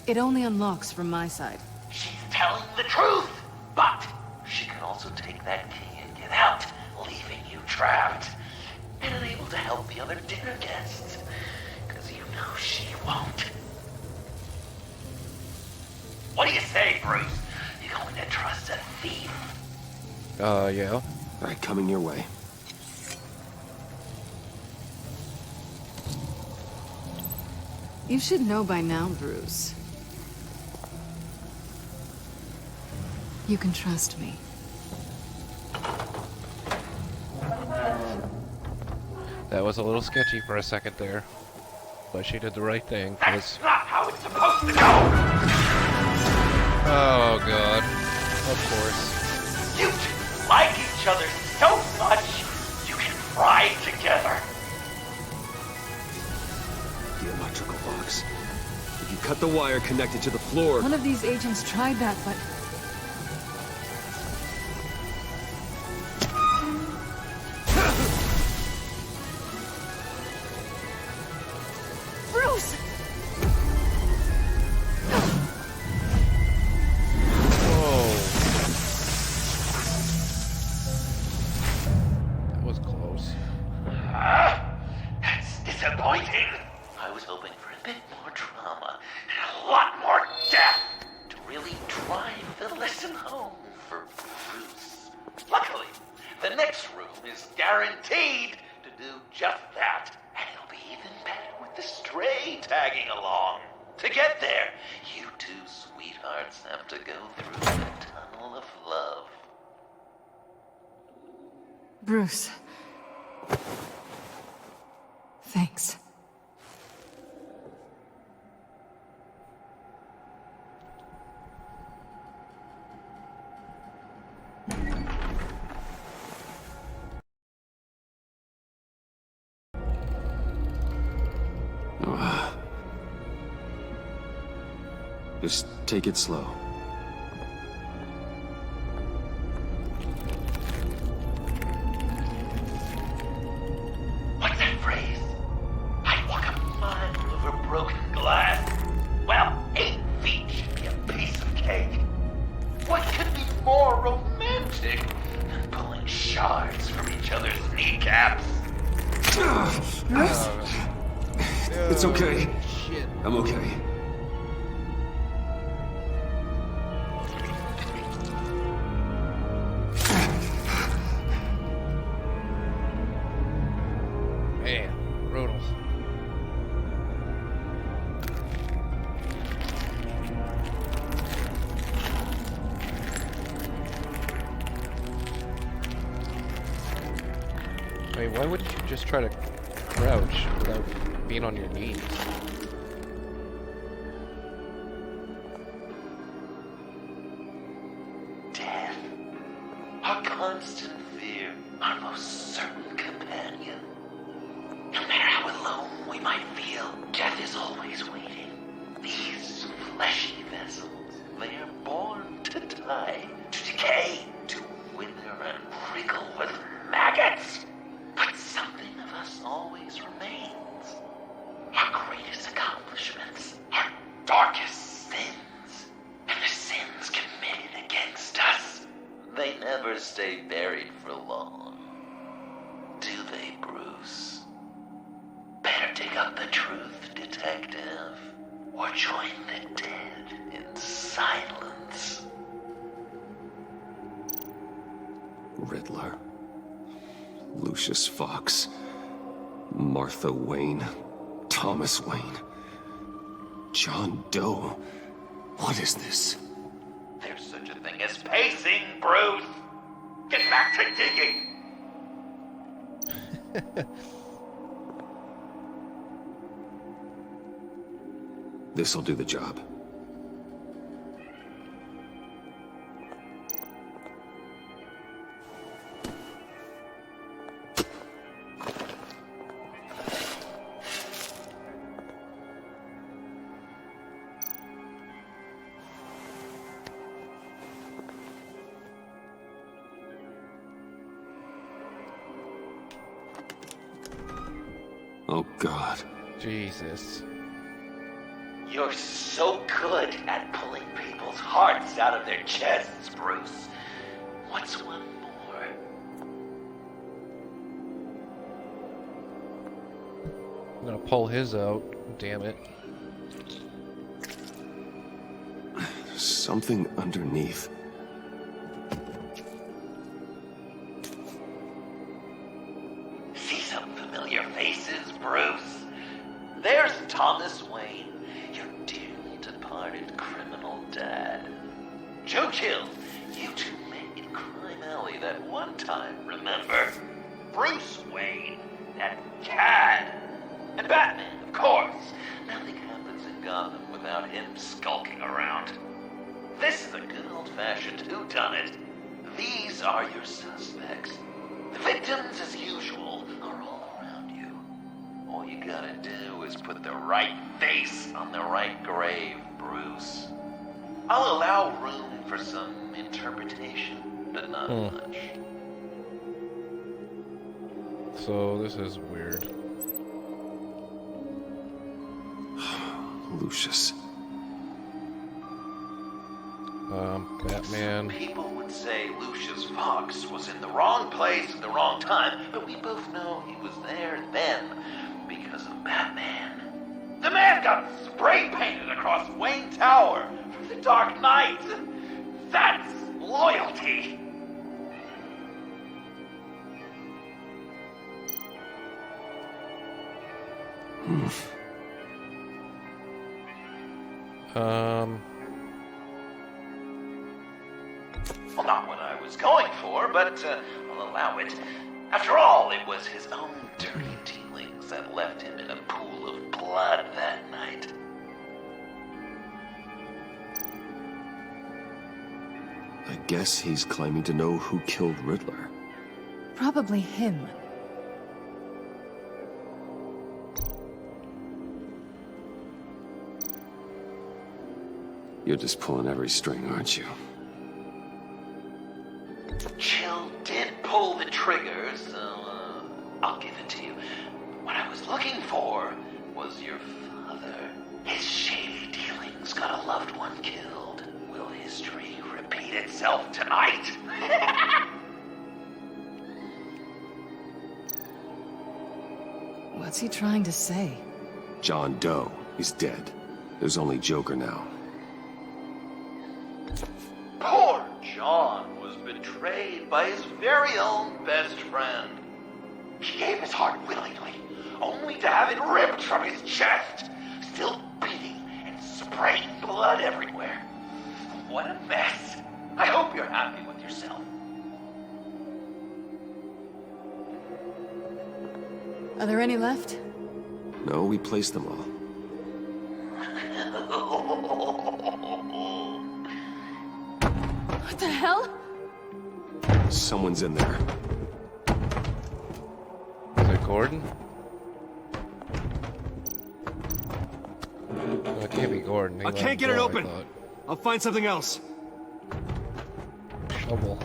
It only unlocks from my side. She's telling the truth, but she can also take that key and get out, leaving you trapped and unable to help the other dinner guests. Because you know she won't. What do you say, Bruce? You going to trust a thief? Yeah. Alright, coming your way. You should know by now, Bruce. You can trust me. That was a little sketchy for a second there. But she did the right thing, because... That's not how it's supposed to go! Oh, God. Of course. You two like each other so much, you can ride together. The electrical box. If you cut the wire connected to the floor... One of these agents tried that, but... Bruce! Whoa. That was close. That's disappointing. I was hoping for a bit more drama and a lot more death to really drive the lesson home for Bruce. Luckily, the next room is guaranteed to do just that. And it'll be even better with the stray tagging along. To get there, you two sweethearts have to go through the tunnel of love. Bruce. Thanks. Just take it slow. What's that phrase? I'd walk a mile over broken glass. Well, 8 feet should be a piece of cake. What could be more romantic than pulling shards from each other's kneecaps? It's okay. Shit. I'm okay. Man, brutal. Wait, why wouldn't you just try to crouch without being on your knees? Death. Our constant fear. Our most certain companion. No matter how alone we might feel, death is always waiting. These fleshy vessels, they are born to die, to decay, to wither and wriggle with maggots. But something of us always remains. Our greatest accomplishments, our darkest sins, and the sins committed against us. They never stay buried for long. Do they, Bruce? Better dig up the truth, detective, or join the dead in silence. Riddler. Lucius Fox. Martha Wayne. Thomas Wayne. John Doe. What is this? There's such a thing as pacing, Bruce! Get back to digging! This'll do the job. Oh, God. Jesus. You're so good at pulling people's hearts out of their chests, Bruce. What's one more? I'm gonna pull his out, damn it. Something underneath. See some familiar faces, Bruce? There's Thomas Wayne, your dearly departed criminal dad. Joe Chill, you two met in Crime Alley that one time, remember? Bruce Wayne, that cad. And Batman, of course. Nothing happens in Gotham without him skulking around. This is a good old-fashioned whodunit. These are your suspects. The victims, as usual, are all around you. All you gotta do is put the right face on the right grave, Bruce. I'll allow room for some interpretation, but not much. So this is weird. Lucius. Batman. Some people would say Lucius Fox was in the wrong place at the wrong time, but we both know he was there then because of Batman. The man got spray painted across Wayne Tower for the Dark Knight. That's loyalty. Well, not what I was going for, but I'll allow it. After all, it was his own dirty dealings that left him in a pool of blood that night. I guess he's claiming to know who killed Riddler. Probably him. You're just pulling every string, aren't you? Chill did pull the trigger, so I'll give it to you. What I was looking for was your father. His shady dealings got a loved one killed. Will history repeat itself tonight? What's he trying to say? John Doe is dead. There's only Joker now. Poor John was betrayed by his very own best friend. He gave his heart willingly, only to have it ripped from his chest, still beating and spraying blood everywhere. What a mess. I hope you're happy with yourself. Are there any left? No, we placed them all. What the hell? Someone's in there. Is it Gordon? No, it can't be Gordon. He I let can't him get it go, I open. thought. I'll find something else. Shovel.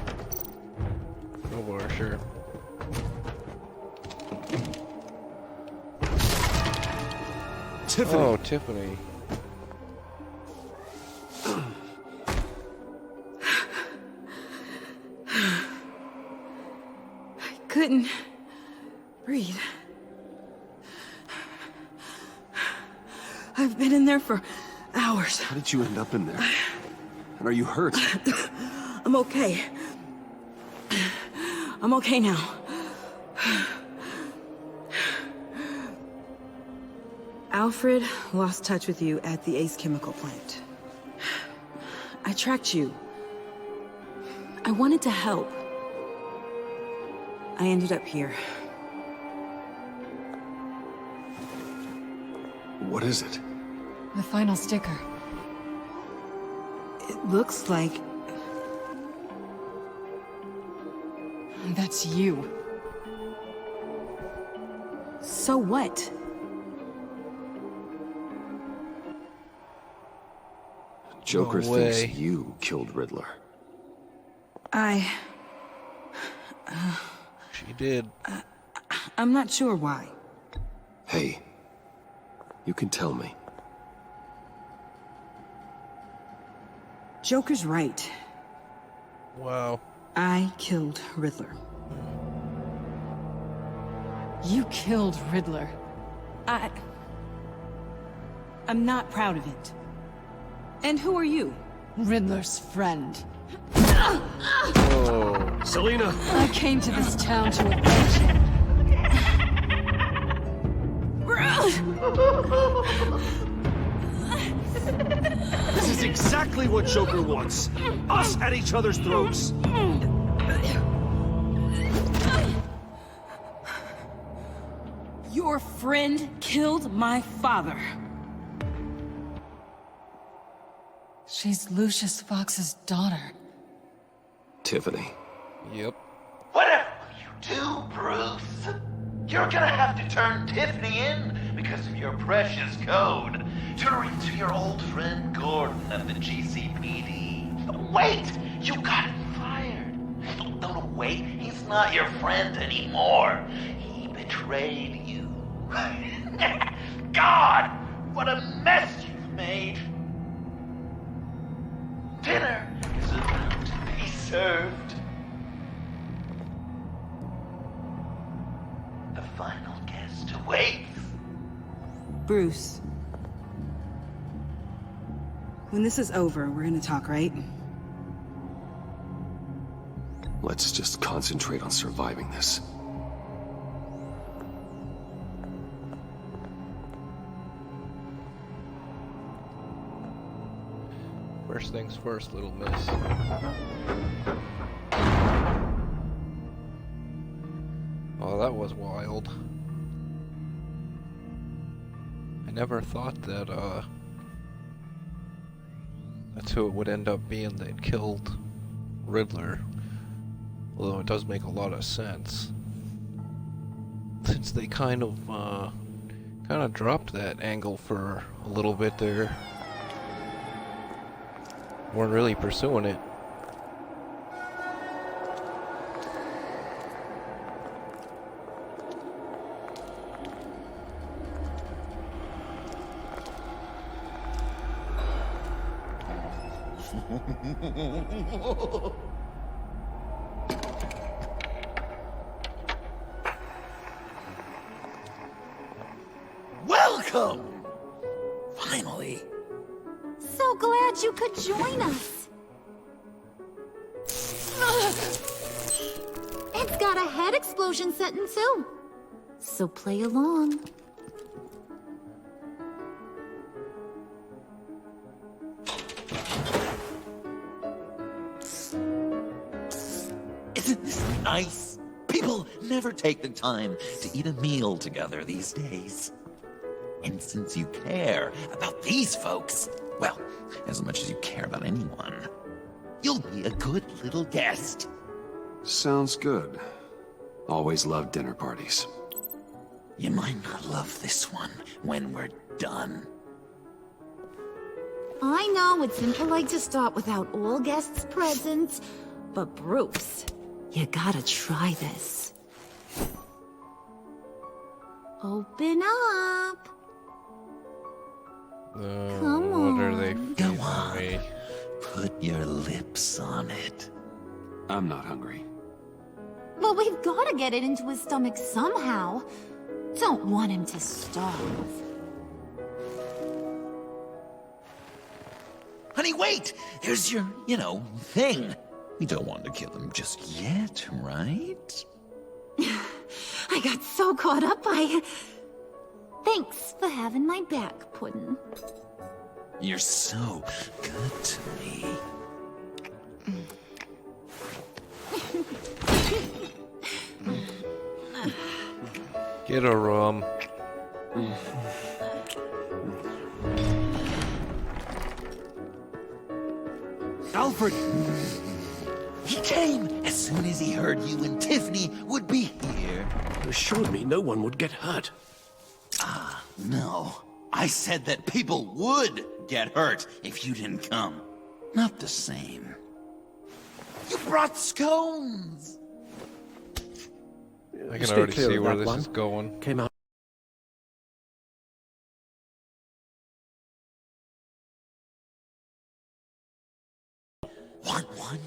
Shovel, sure. Tiffany. Oh, Tiffany. I couldn't breathe. I've been in there for hours. How did you end up in there? And are you hurt? I'm okay. I'm okay now. Alfred lost touch with you at the Ace Chemical plant. I tracked you. I wanted to help. I ended up here. What is it? The final sticker. It looks like... That's you. So what? Joker No way. thinks you killed Riddler. She did. I'm not sure why. Hey, you can tell me. Joker's right. Wow. I killed Riddler. You killed Riddler. I'm not proud of it. And who are you? Riddler's friend. Oh. Selina! I came to this town to avenge him. This is exactly what Joker wants. Us at each other's throats. Your friend killed my father. She's Lucius Fox's daughter. Tiffany. Yep. Whatever you do, Bruce, you're gonna have to turn Tiffany in because of your precious code to reach your old friend Gordon at the GCPD. Wait! You got him fired! No, wait, he's not your friend anymore. He betrayed you. God! What a mess you've made! Dinner is about to be served. The final guest awaits. Bruce. When this is over, we're gonna talk, right? Let's just concentrate on surviving this. First things first, little miss. Oh, that was wild. I never thought that, that's who it would end up being that killed Riddler. Although it does make a lot of sense. Since they kind of dropped that angle for a little bit there. Weren't really pursuing it. Welcome! Finally. So glad you could join us. It's got a head explosion setting too. So play along. Isn't this nice? People never take the time to eat a meal together these days. And since you care about these folks, well, as much as you care about anyone, you'll be a good little guest. Sounds good. Always loved dinner parties. You might not love this one when we're done. I know it's impolite to start without all guests present, but Bruce, you gotta try this. Open up. Come What are they Go feeding on. me? Put your lips on it. I'm not hungry. But we've gotta get it into his stomach somehow. Don't want him to starve. Honey, wait! Here's your, thing. You don't want to kill him just yet, right? I got so caught up by... Thanks for having my back, Puddin'. You're so good to me. Get a rum. Alfred! He came as soon as he heard you and Tiffany would be here. You assured me no one would get hurt. Ah, no. I said that people would get hurt if you didn't come. Not the same. You brought scones! I can already see where this is going. Came out. Want one?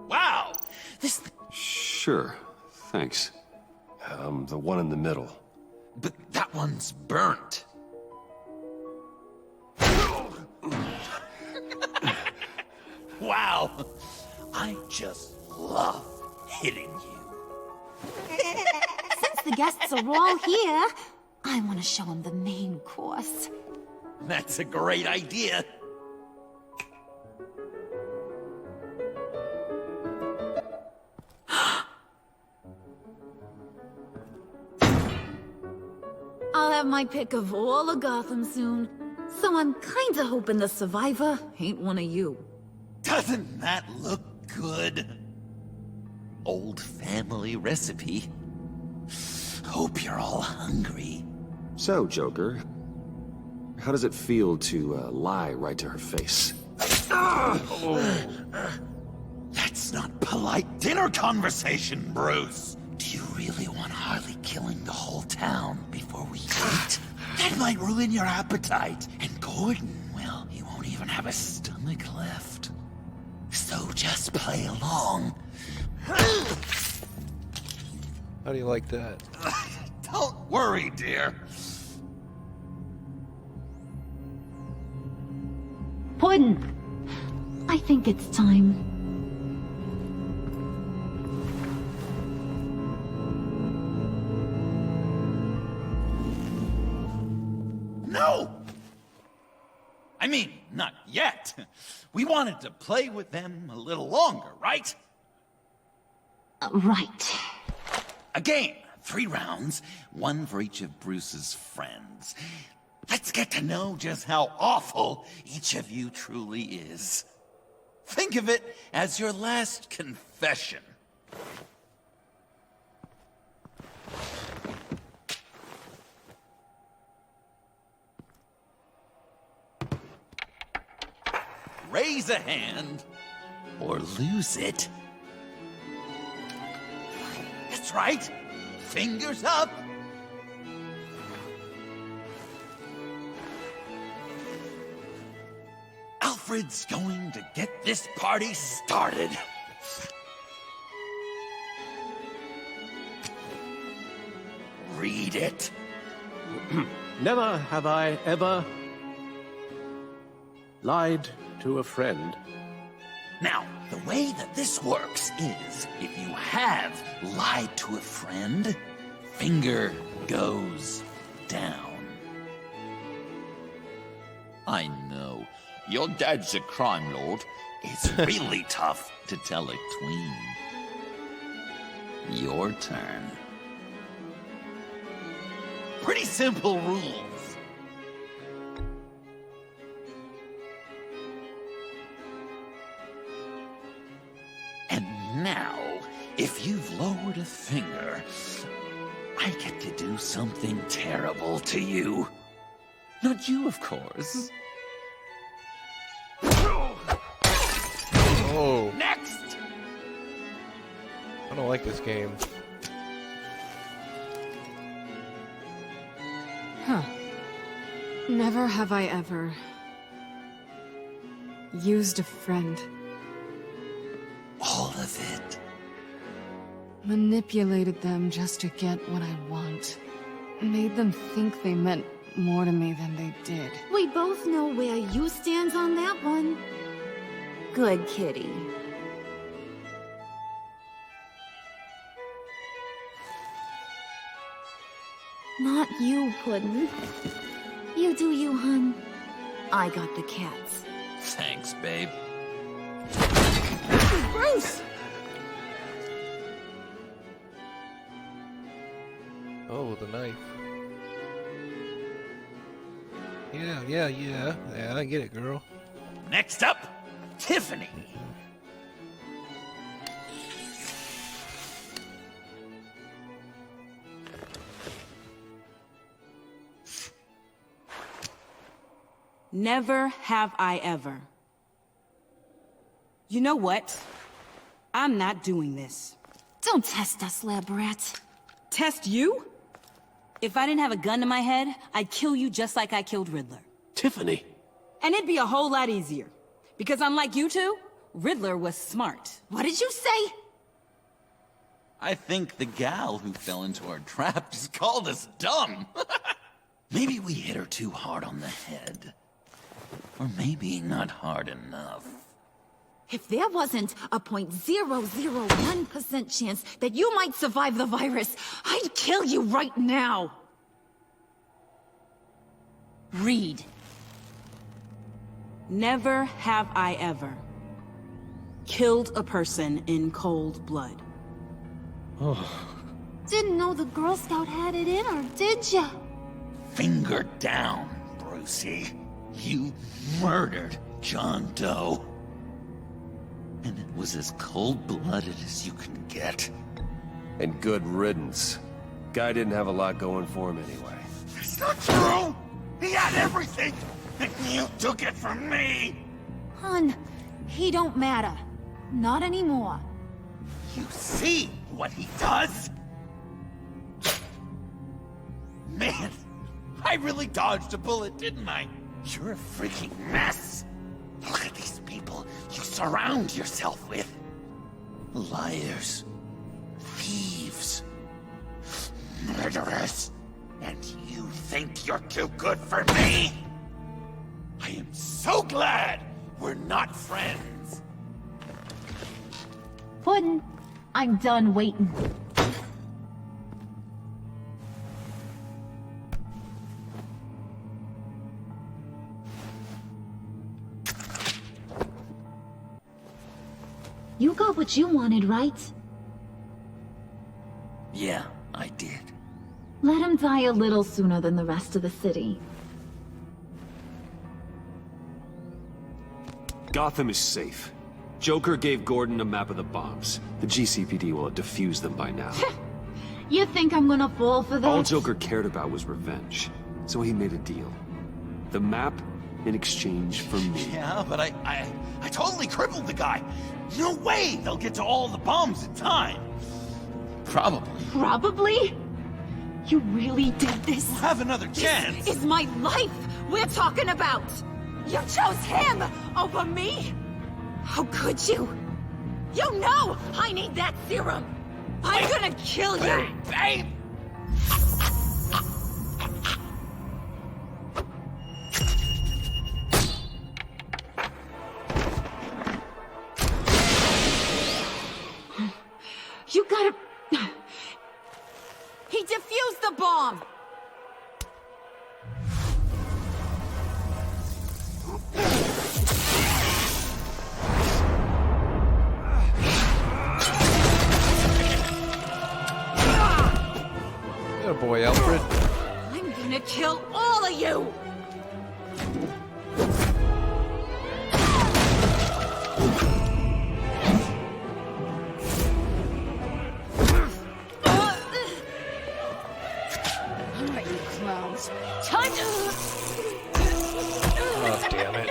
Wow! This... Sure, thanks. The one in the middle. But that one's burnt. Wow! I just love hitting you. Since the guests are all here, I want to show them the main course. That's a great idea. I'll have my pick of all of Gotham soon, so I'm kinda hoping the survivor ain't one of you. Doesn't that look good? Old family recipe. Hope you're all hungry. So, Joker, how does it feel to lie right to her face? That's not polite dinner conversation, Bruce. Do you really want Harley killing the whole town before we eat? That might ruin your appetite. And Gordon, well, he won't even have a stomach left. So just play along. How do you like that? Don't worry, dear. Puddin', I think it's time. No! I mean, not yet. We wanted to play with them a little longer, right? Right. A game. 3 rounds, 1 for each of Bruce's friends. Let's get to know just how awful each of you truly is. Think of it as your last confession. Raise a hand, or lose it. That's right. Fingers up. Alfred's going to get this party started. Read it. Never have I ever lied to a friend. Now, the way that this works is, if you have lied to a friend, finger goes down. I know. Your dad's a crime lord. It's really tough to tell a tween. Your turn. Pretty simple rules. And now, if you've lowered a finger, I get to do something terrible to you. Not you, of course. Oh. Next! I don't like this game. Huh. Never have I ever used a friend. All of it. Manipulated them just to get what I want. Made them think they meant more to me than they did. We both know where you stands on that one. Good kitty. Not you, Puddin'. You do you, hun. I got the cats. Thanks, babe. Bruce! Oh, the knife. Yeah, I get it, girl. Next up, Tiffany. Never have I ever. You know what? I'm not doing this. Don't test us, lab rat. Test you? If I didn't have a gun to my head, I'd kill you just like I killed Riddler. Tiffany. And it'd be a whole lot easier. Because unlike you two, Riddler was smart. What did you say? I think the gal who fell into our trap just called us dumb. Maybe we hit her too hard on the head. Or maybe not hard enough. If there wasn't a 0.001% chance that you might survive the virus, I'd kill you right now. Read. Never have I ever killed a person in cold blood. Didn't know the Girl Scout had it in her, did ya? Finger down, Brucey. You murdered John Doe. And it was as cold-blooded as you can get. And good riddance. Guy didn't have a lot going for him anyway. It's not true! He had everything! And you took it from me! Hun, he don't matter. Not anymore. You see what he does? Man, I really dodged a bullet, didn't I? You're a freaking mess! Look at these people you surround yourself with. Liars. Thieves. Murderers. And you think you're too good for me? I am so glad we're not friends. Puddin', I'm done waiting. You got what you wanted, right? Yeah, I did. Let him die a little sooner than the rest of the city. Gotham is safe. Joker gave Gordon a map of the bombs. The GCPD will have defused them by now. You think I'm gonna fall for that? All Joker cared about was revenge, so he made a deal. The map in exchange for me. Yeah, but I totally crippled the guy. No way they'll get to all the bombs in time. Probably. Probably? You really did this? We'll have another chance. This is my life we're talking about! You chose him over me? How could you? You know I need that serum! I'm gonna kill you! Babe! You gotta... He defused the bomb! Good boy, Alfred. I'm gonna kill all of you! Alright, you clowns. Time to... Oh, damn it.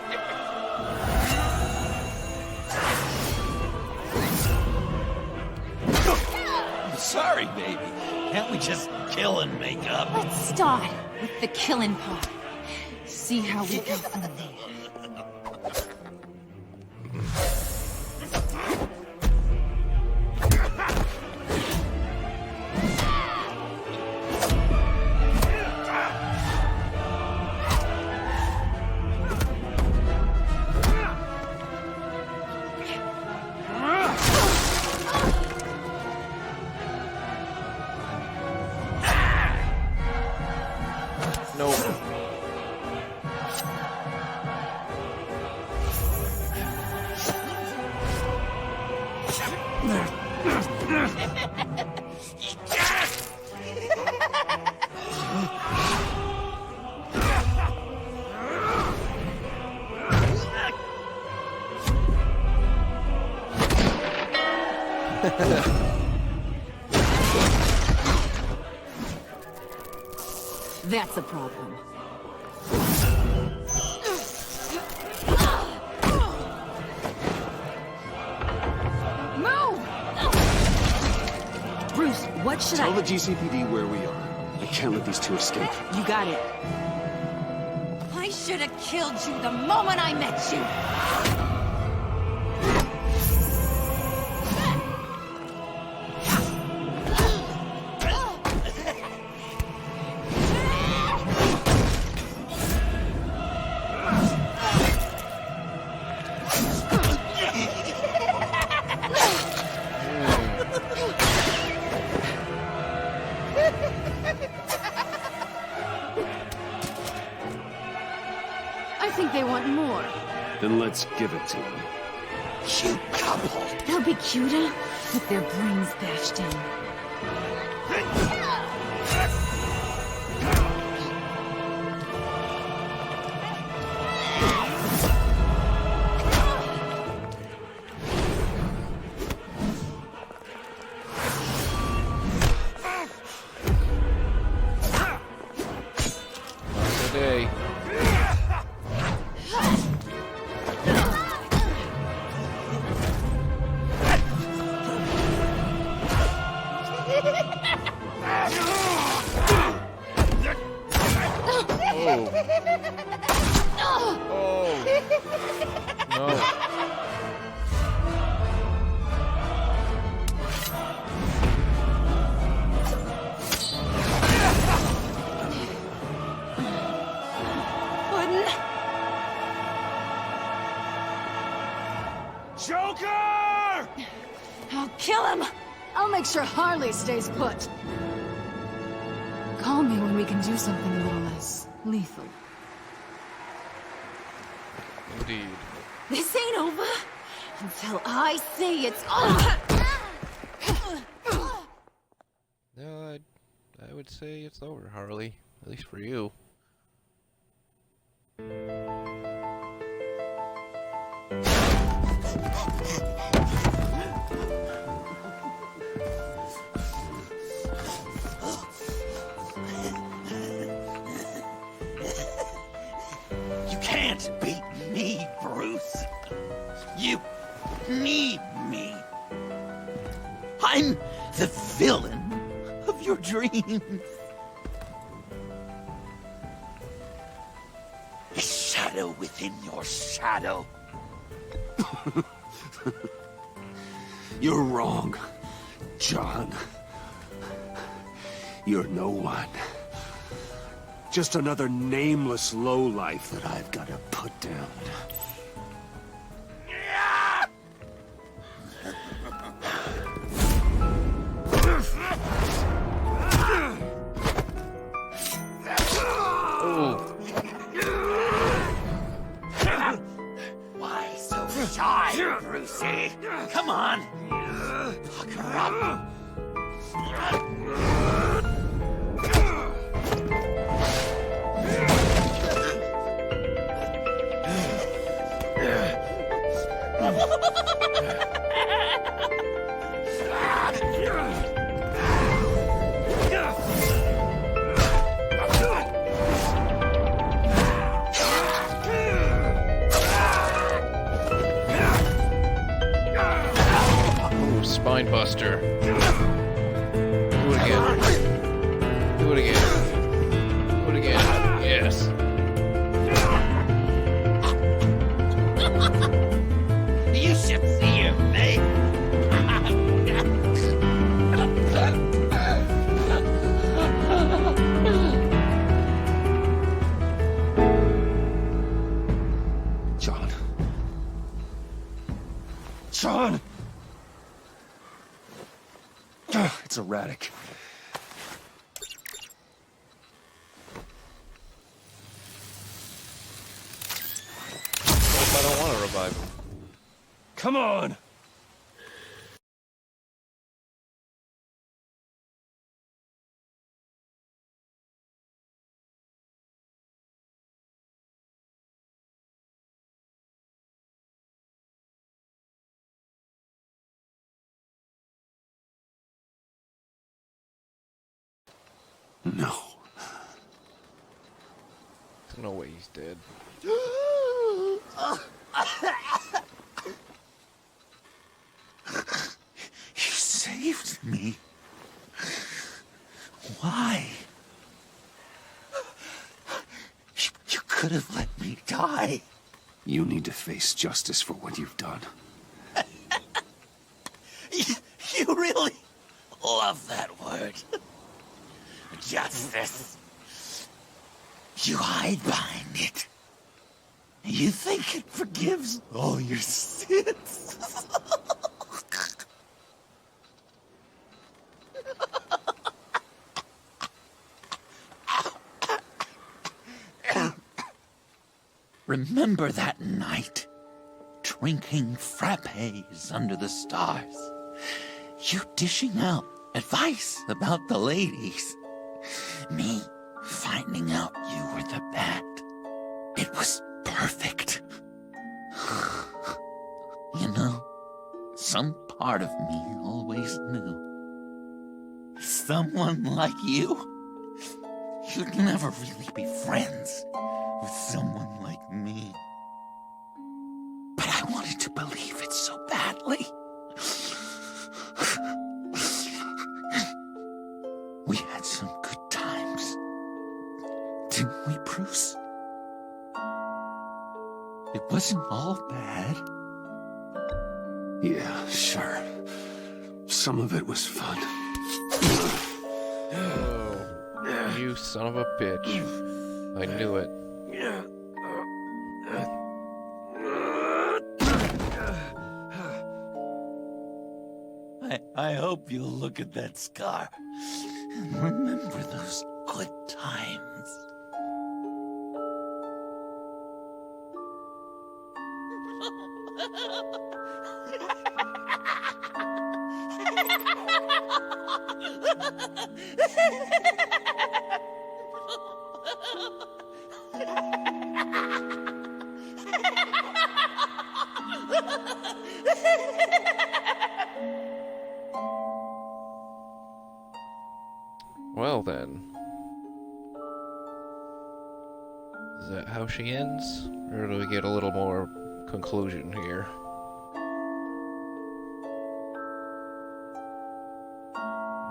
I'm sorry, baby. Can't we just kill and make up? Let's start with the killing part. See how we go from there. Nope. That's a problem. Move! Bruce, what should Tell the GCPD where we are. I can't let these two escape. You got it. I should have killed you the moment I met you. I think they want more. Then let's give it to them. Cute couple. They'll be cuter with their brains bashed in. Today. Joker! I'll kill him! I'll make sure Harley stays put. Call me when we can do something a little less lethal. Indeed. This ain't over until I say it's over. No, I would say it's over, Harley. At least for you. You can't beat me, Bruce. You need me. I'm the villain of your dreams. A shadow within your shadow. You're wrong, John. You're no one. Just another nameless lowlife that I've got to put down. Why so shy, Brucey? Come on. Pucker up. Spine buster. Do it again. Do it again. Do it again. Yes. You should see your face. John. John! It's erratic. What if I don't want to revive him? Come on! No. There's no way he's dead. You saved me. Why? You could have let me die. You need to face justice for what you've done. You really love that word. Justice. You hide behind it. You think it forgives all your sins. Remember that night, drinking frappes under the stars. You dishing out advice about the ladies. Me finding out you were the bad. It was perfect. You know, some part of me always knew. Someone like you, you'd never really be friends with someone like me. But I wanted to believe it so badly. We had some good times, didn't we, Bruce? It wasn't all bad. Yeah, sure. Some of it was fun. Oh, you son of a bitch. I knew it. I hope you'll look at that scar and remember those good times. Well then. Is that how she ends? Or do we get a little more conclusion here?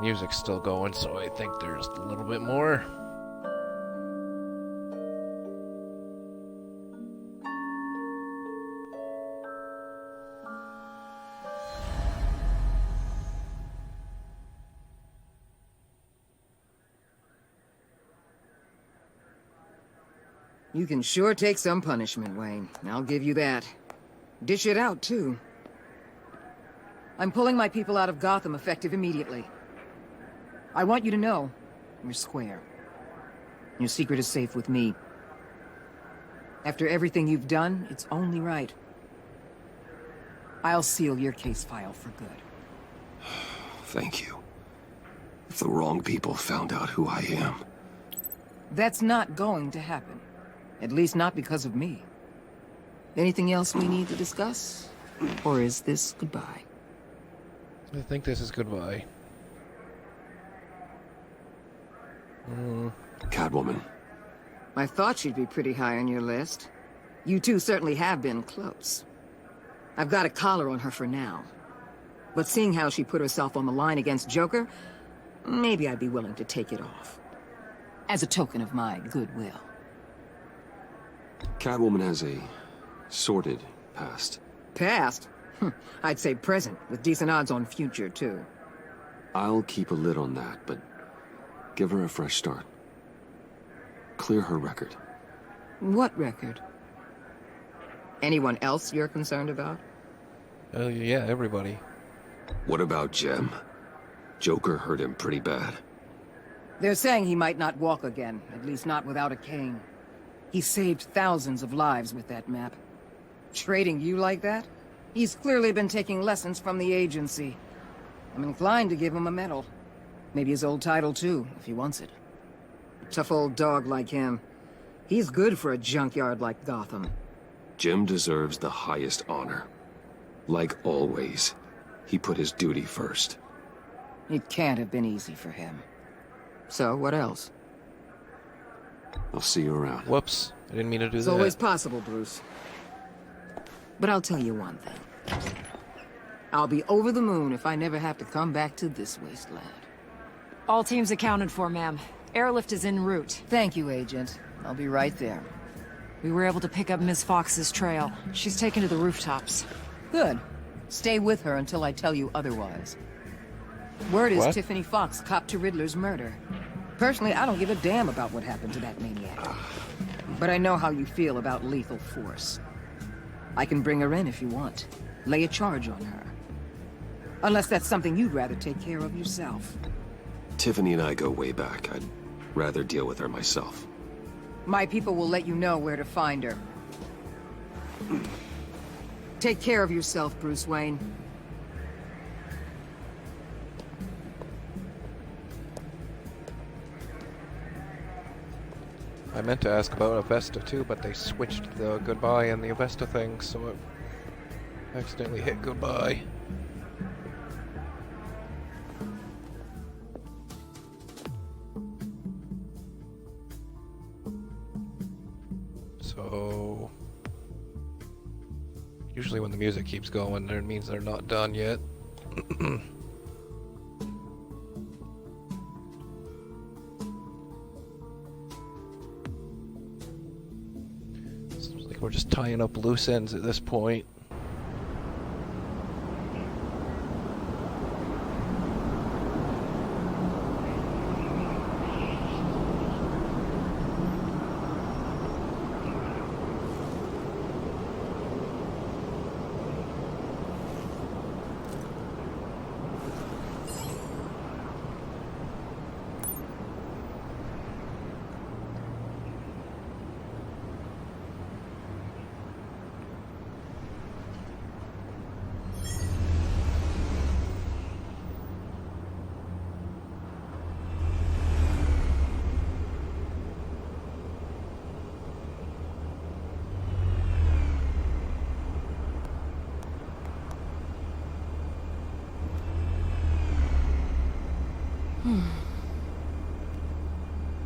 Music's still going, so I think there's a little bit more. You can sure take some punishment, Wayne. I'll give you that. Dish it out, too. I'm pulling my people out of Gotham effective immediately. I want you to know, you're square. Your secret is safe with me. After everything you've done, it's only right. I'll seal your case file for good. Thank you. If the wrong people found out who I am... That's not going to happen. At least not because of me. Anything else we need to discuss? Or is this goodbye? I think this is goodbye. Catwoman. I thought she'd be pretty high on your list. You two certainly have been close. I've got a collar on her for now. But seeing how she put herself on the line against Joker, maybe I'd be willing to take it off. As a token of my goodwill. Catwoman has a sordid past. Past? I'd say present, with decent odds on future, too. I'll keep a lid on that, but give her a fresh start. Clear her record. What record? Anyone else you're concerned about? Oh, yeah, everybody. What about Jem? Joker hurt him pretty bad. They're saying he might not walk again, at least not without a cane. He saved thousands of lives with that map. Trading you like that? He's clearly been taking lessons from the agency. I'm inclined to give him a medal. Maybe his old title too, if he wants it. A tough old dog like him. He's good for a junkyard like Gotham. Jem deserves the highest honor. Like always, he put his duty first. It can't have been easy for him. So, what else? I'll see you around. Whoops. I didn't mean to do It's that. always possible, Bruce. But I'll tell you one thing. I'll be over the moon if I never have to come back to this wasteland. All teams accounted for, ma'am. Airlift is en route. Thank you, Agent. I'll be right there. We were able to pick up Miss Fox's trail. She's taken to the rooftops. Good. Stay with her until I tell you otherwise. Word is What? Tiffany Fox copped to Riddler's murder. Personally, I don't give a damn about what happened to that maniac. But I know how you feel about lethal force. I can bring her in if you want. Lay a charge on her. Unless that's something you'd rather take care of yourself. Tiffany and I go way back. I'd rather deal with her myself. My people will let you know where to find her. Take care of yourself, Bruce Wayne. I meant to ask about Avesta too, but they switched the goodbye and the Avesta thing, so I accidentally hit goodbye. So usually when the music keeps going, it means they're not done yet. Seems like we're just tying up loose ends at this point.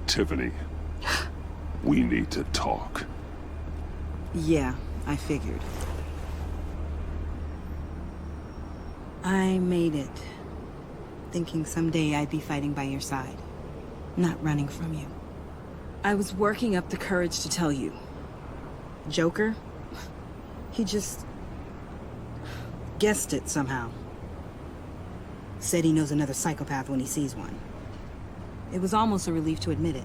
Tiffany, we need to talk. Yeah, I figured. I made it, thinking someday I'd be fighting by your side, not running from you. I was working up the courage to tell you. Joker? He just guessed it somehow. Said he knows another psychopath when he sees one. It was almost a relief to admit it.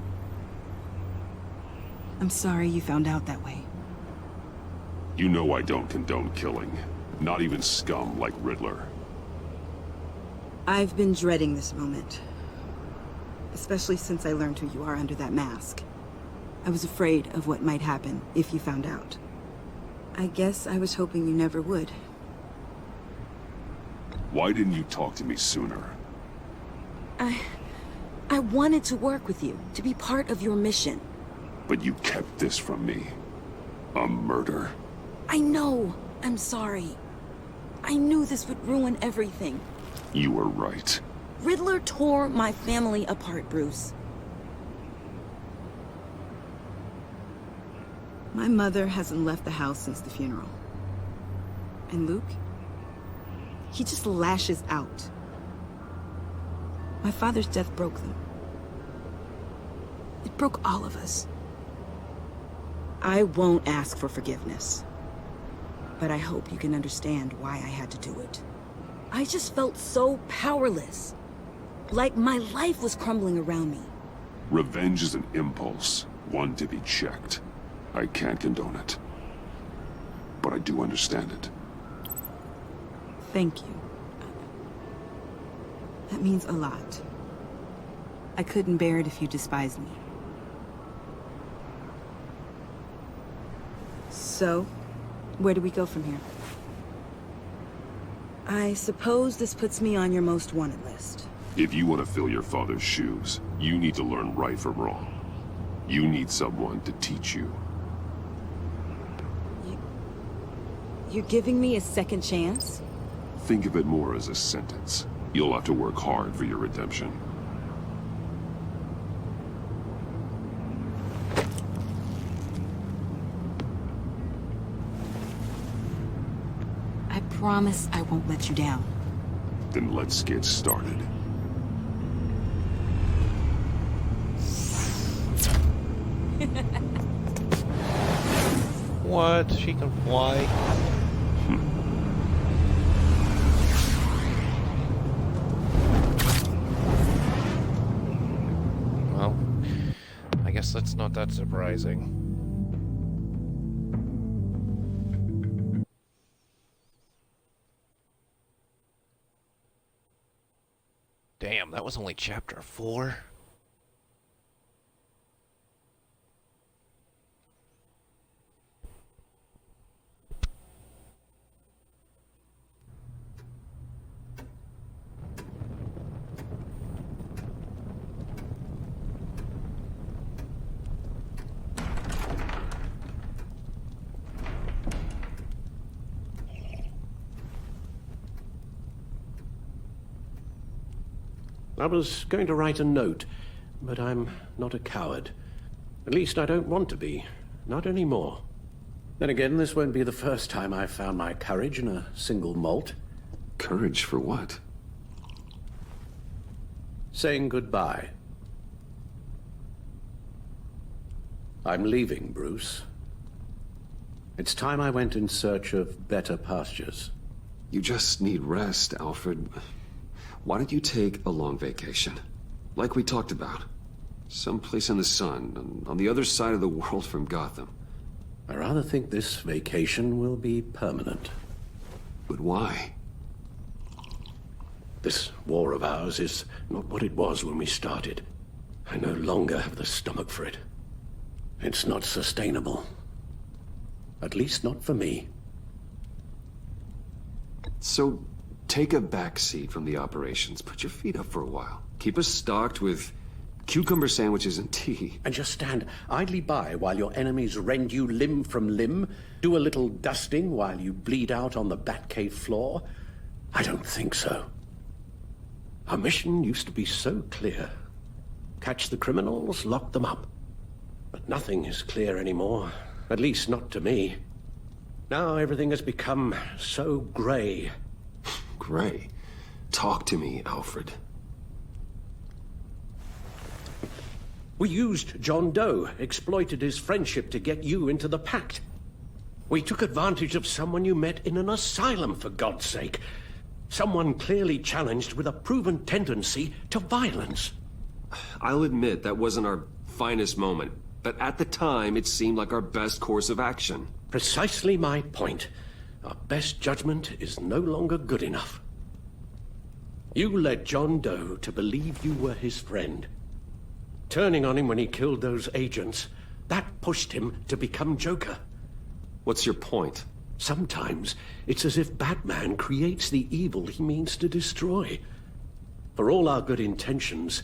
I'm sorry you found out that way. You know I don't condone killing. Not even scum like Riddler. I've been dreading this moment. Especially since I learned who you are under that mask. I was afraid of what might happen if you found out. I guess I was hoping you never would. Why didn't you talk to me sooner? I wanted to work with you, to be part of your mission. But you kept this from me. A murder? I know. I'm sorry. I knew this would ruin everything. You were right. Riddler tore my family apart, Bruce. My mother hasn't left the house since the funeral. And Luke? He just lashes out. My father's death broke them. It broke all of us. I won't ask for forgiveness. But I hope you can understand why I had to do it. I just felt so powerless. Like my life was crumbling around me. Revenge is an impulse, one to be checked. I can't condone it. But I do understand it. Thank you. That means a lot. I couldn't bear it if you despised me. So, where do we go from here? I suppose this puts me on your most wanted list. If you want to fill your father's shoes, you need to learn right from wrong. You need someone to teach you. You're giving me a second chance? Think of it more as a sentence. You'll have to work hard for your redemption. promise I won't let you down. Then let's get started. What? She can fly? Well, I guess that's not that surprising. Damn, that was only chapter 4? I was going to write a note, but I'm not a coward. At least I don't want to be. Not anymore. Then again, this won't be the first time I've found my courage in a single malt. Courage for what? Saying goodbye. I'm leaving, Bruce. It's time I went in search of better pastures. You just need rest, Alfred. Why don't you take a long vacation? Like we talked about. Someplace in the sun, on the other side of the world from Gotham. I rather think this vacation will be permanent. But why? This war of ours is not what it was when we started. I no longer have the stomach for it. It's not sustainable. At least not for me. So, take a back seat from the operations. Put your feet up for a while. Keep us stocked with cucumber sandwiches and tea. And just stand idly by while your enemies rend you limb from limb? Do a little dusting while you bleed out on the Batcave floor? I don't think so. Our mission used to be so clear. Catch the criminals, lock them up. But nothing is clear anymore. At least not to me. Now everything has become so gray. Gray? Talk to me, Alfred. We used John Doe, exploited his friendship to get you into the pact. We took advantage of someone you met in an asylum, for God's sake. Someone clearly challenged with a proven tendency to violence. I'll admit that wasn't our finest moment, but at the time it seemed like our best course of action. Precisely my point. Our best judgment is no longer good enough. You led John Doe to believe you were his friend. Turning on him when he killed those agents, that pushed him to become Joker. What's your point? Sometimes it's as if Batman creates the evil he means to destroy. For all our good intentions,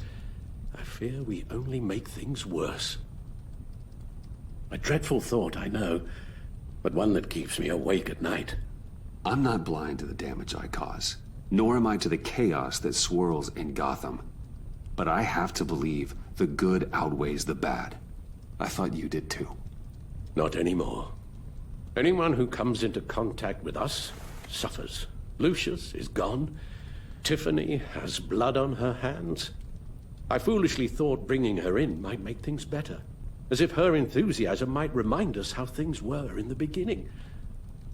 I fear we only make things worse. A dreadful thought, I know, but one that keeps me awake at night. I'm not blind to the damage I cause, nor am I to the chaos that swirls in Gotham. But I have to believe the good outweighs the bad. I thought you did too. Not anymore. Anyone who comes into contact with us suffers. Lucius is gone. Tiffany has blood on her hands. I foolishly thought bringing her in might make things better. As if her enthusiasm might remind us how things were in the beginning.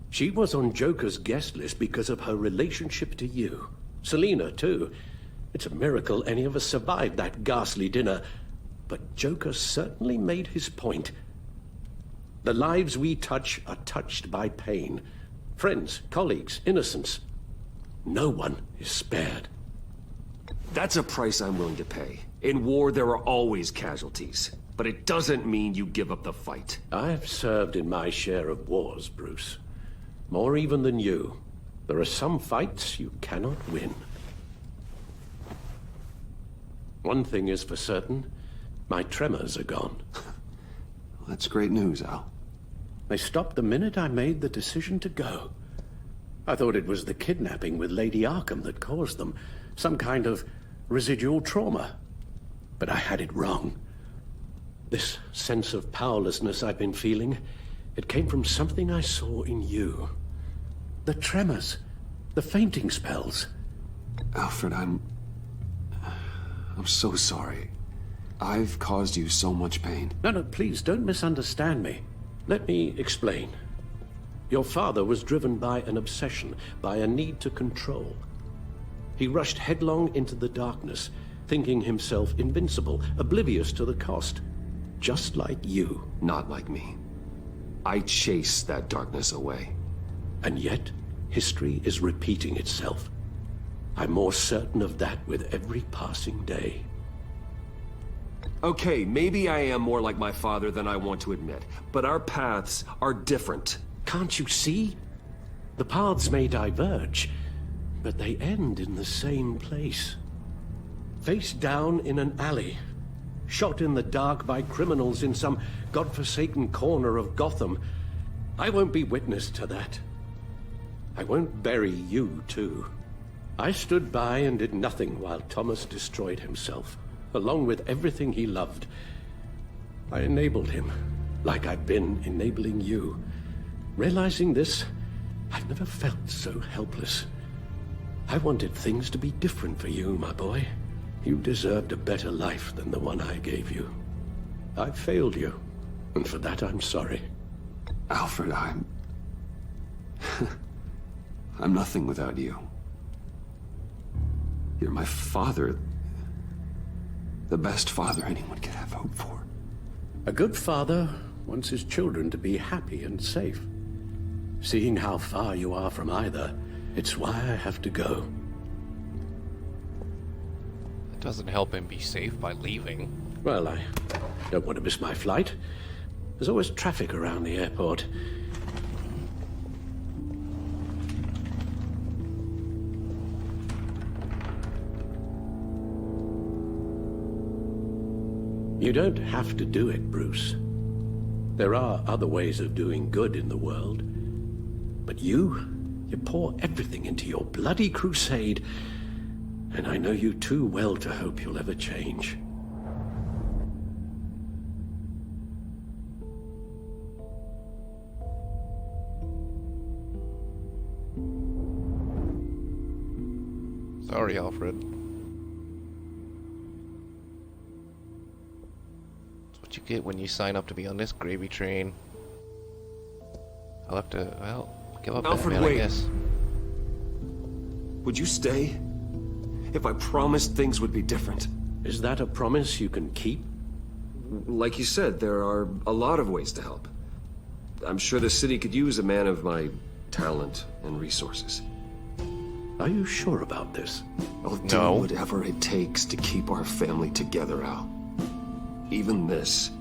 She was on Joker's guest list because of her relationship to you. Selina, too. It's a miracle any of us survived that ghastly dinner. But Joker certainly made his point. The lives we touch are touched by pain. Friends, colleagues, innocents. No one is spared. That's a price I'm willing to pay. In war, there are always casualties. But it doesn't mean you give up the fight. I've served in my share of wars, Bruce. More even than you. There are some fights you cannot win. One thing is for certain. My tremors are gone. That's great news, Al. They stopped the minute I made the decision to go. I thought it was the kidnapping with Lady Arkham that caused them. Some kind of residual trauma. But I had it wrong. This sense of powerlessness I've been feeling, it came from something I saw in you. The tremors, The fainting spells. Alfred, I'm so sorry. I've caused you so much pain. No, please, don't misunderstand me. Let me explain. Your father was driven by an obsession, by a need to control. He rushed headlong into the darkness, thinking himself invincible, oblivious to the cost. Just like you. Not like me. I chased that darkness away. And yet, history is repeating itself. I'm more certain of that with every passing day. Okay, maybe I am more like my father than I want to admit, but our paths are different. Can't you see? The paths may diverge, but they end in the same place. Face down in an alley, shot in the dark by criminals in some godforsaken corner of Gotham. I won't be witness to that. I won't bury you, too. I stood by and did nothing while Thomas destroyed himself, along with everything he loved. I enabled him, like I've been enabling you. Realizing this, I've never felt so helpless. I wanted things to be different for you, my boy. You deserved a better life than the one I gave you. I failed you, and for that I'm sorry. Alfred, I'm nothing without you. You're my father. The best father anyone could have hoped for. A good father wants his children to be happy and safe. Seeing how far you are from either, it's why I have to go. It doesn't help him be safe by leaving. Well, I don't want to miss my flight. There's always traffic around the airport. You don't have to do it, Bruce. There are other ways of doing good in the world. But you pour everything into your bloody crusade, and I know you too well to hope you'll ever change. Sorry, Alfred. That's what you get when you sign up to be on this gravy train. I'll have to, well, give up Alfred, Batman, wait. I guess. Would you stay? If I promised things would be different. Is that a promise you can keep? Like you said, there are a lot of ways to help. I'm sure the city could use a man of my talent and resources. Are you sure about this? I'll do whatever it takes to keep our family together, Al. Even this.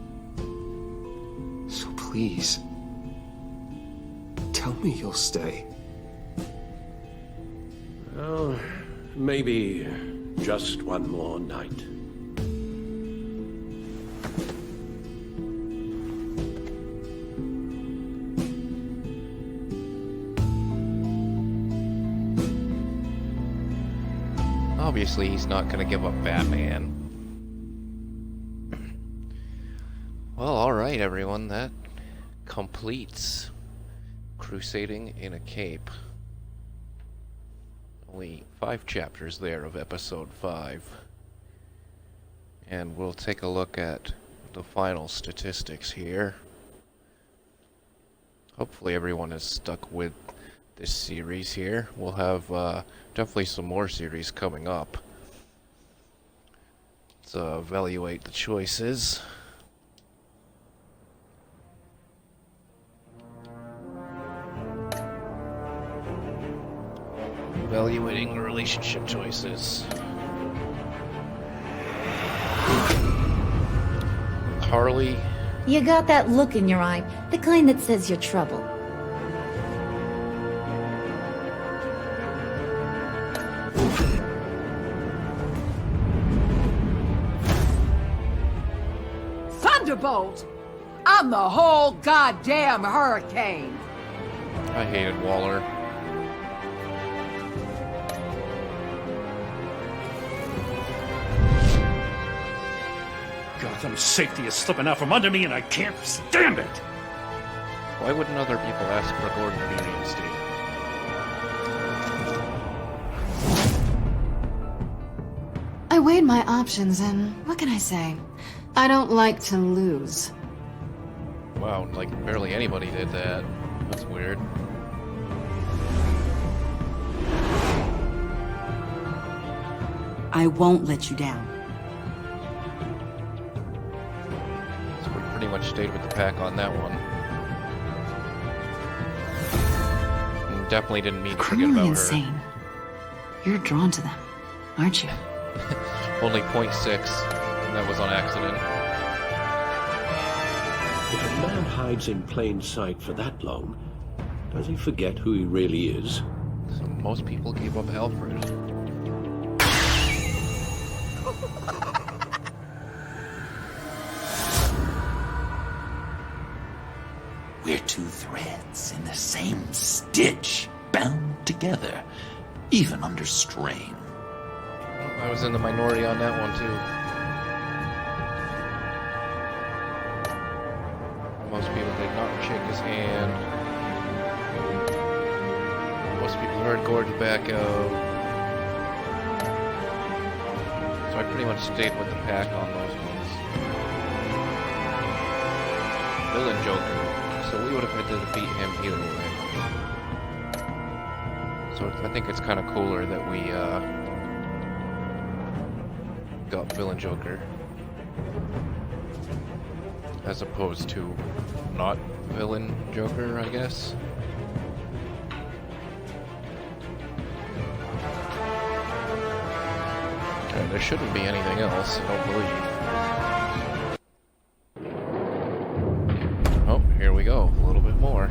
So please, tell me you'll stay. Well, maybe just one more night. Obviously, he's not going to give up Batman. Well, alright everyone, that completes Crusading in a Cape. Only 5 chapters there of episode 5. And we'll take a look at the final statistics here. Hopefully everyone is stuck with this series here. We'll have definitely some more series coming up. Let's evaluate the choices. Evaluating the relationship choices. Harley. You got that look in your eye, the kind that says you're trouble. Thunderbolt! I'm the whole goddamn hurricane! I hated Waller. Gotham's safety is slipping out from under me, and I can't stand it! Why wouldn't other people ask for Gordon to be reinstated? weighed my options, and what can I say? I don't like to lose. Wow, like barely anybody did that. That's weird. I won't let you down. So we pretty much stayed with the pack on that one. And definitely didn't mean to forget Criminally about her. insane. You're drawn to them, aren't you? Only 0.6. That was on accident. If a man hides in plain sight for that long, does he forget who he really is? So most people gave up Alfred. We're two threads in the same stitch, bound together, even under strain. I was in the minority on that one too. Most people did not shake his hand. Most people heard Gord tobacco. So I pretty much stayed with the pack on those ones. Villain Joker. So we would have had to defeat him either way. So I think it's kind of cooler that we got Villain Joker as opposed to not Villain Joker, I guess. And there shouldn't be anything else, I don't believe. Oh, here we go. A little bit more.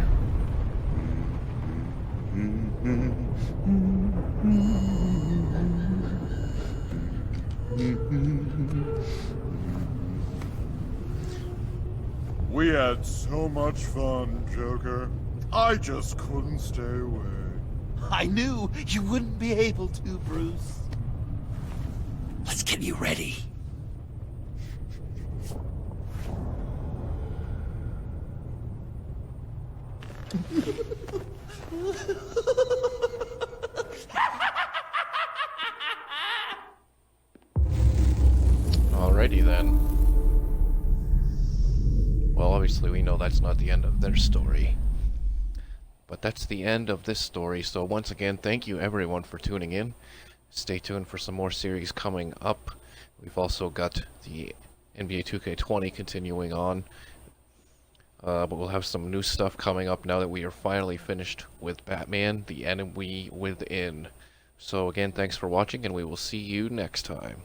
We had so much fun, Joker. I just couldn't stay away. I knew you wouldn't be able to, Bruce. Let's get you ready. Alrighty then. Well, obviously we know that's not the end of their story. But that's the end of this story, so once again, thank you everyone for tuning in. Stay tuned for some more series coming up. We've also got the NBA 2K20 continuing on. But we'll have some new stuff coming up now that we are finally finished with Batman, The Enemy Within. So again, thanks for watching, and we will see you next time.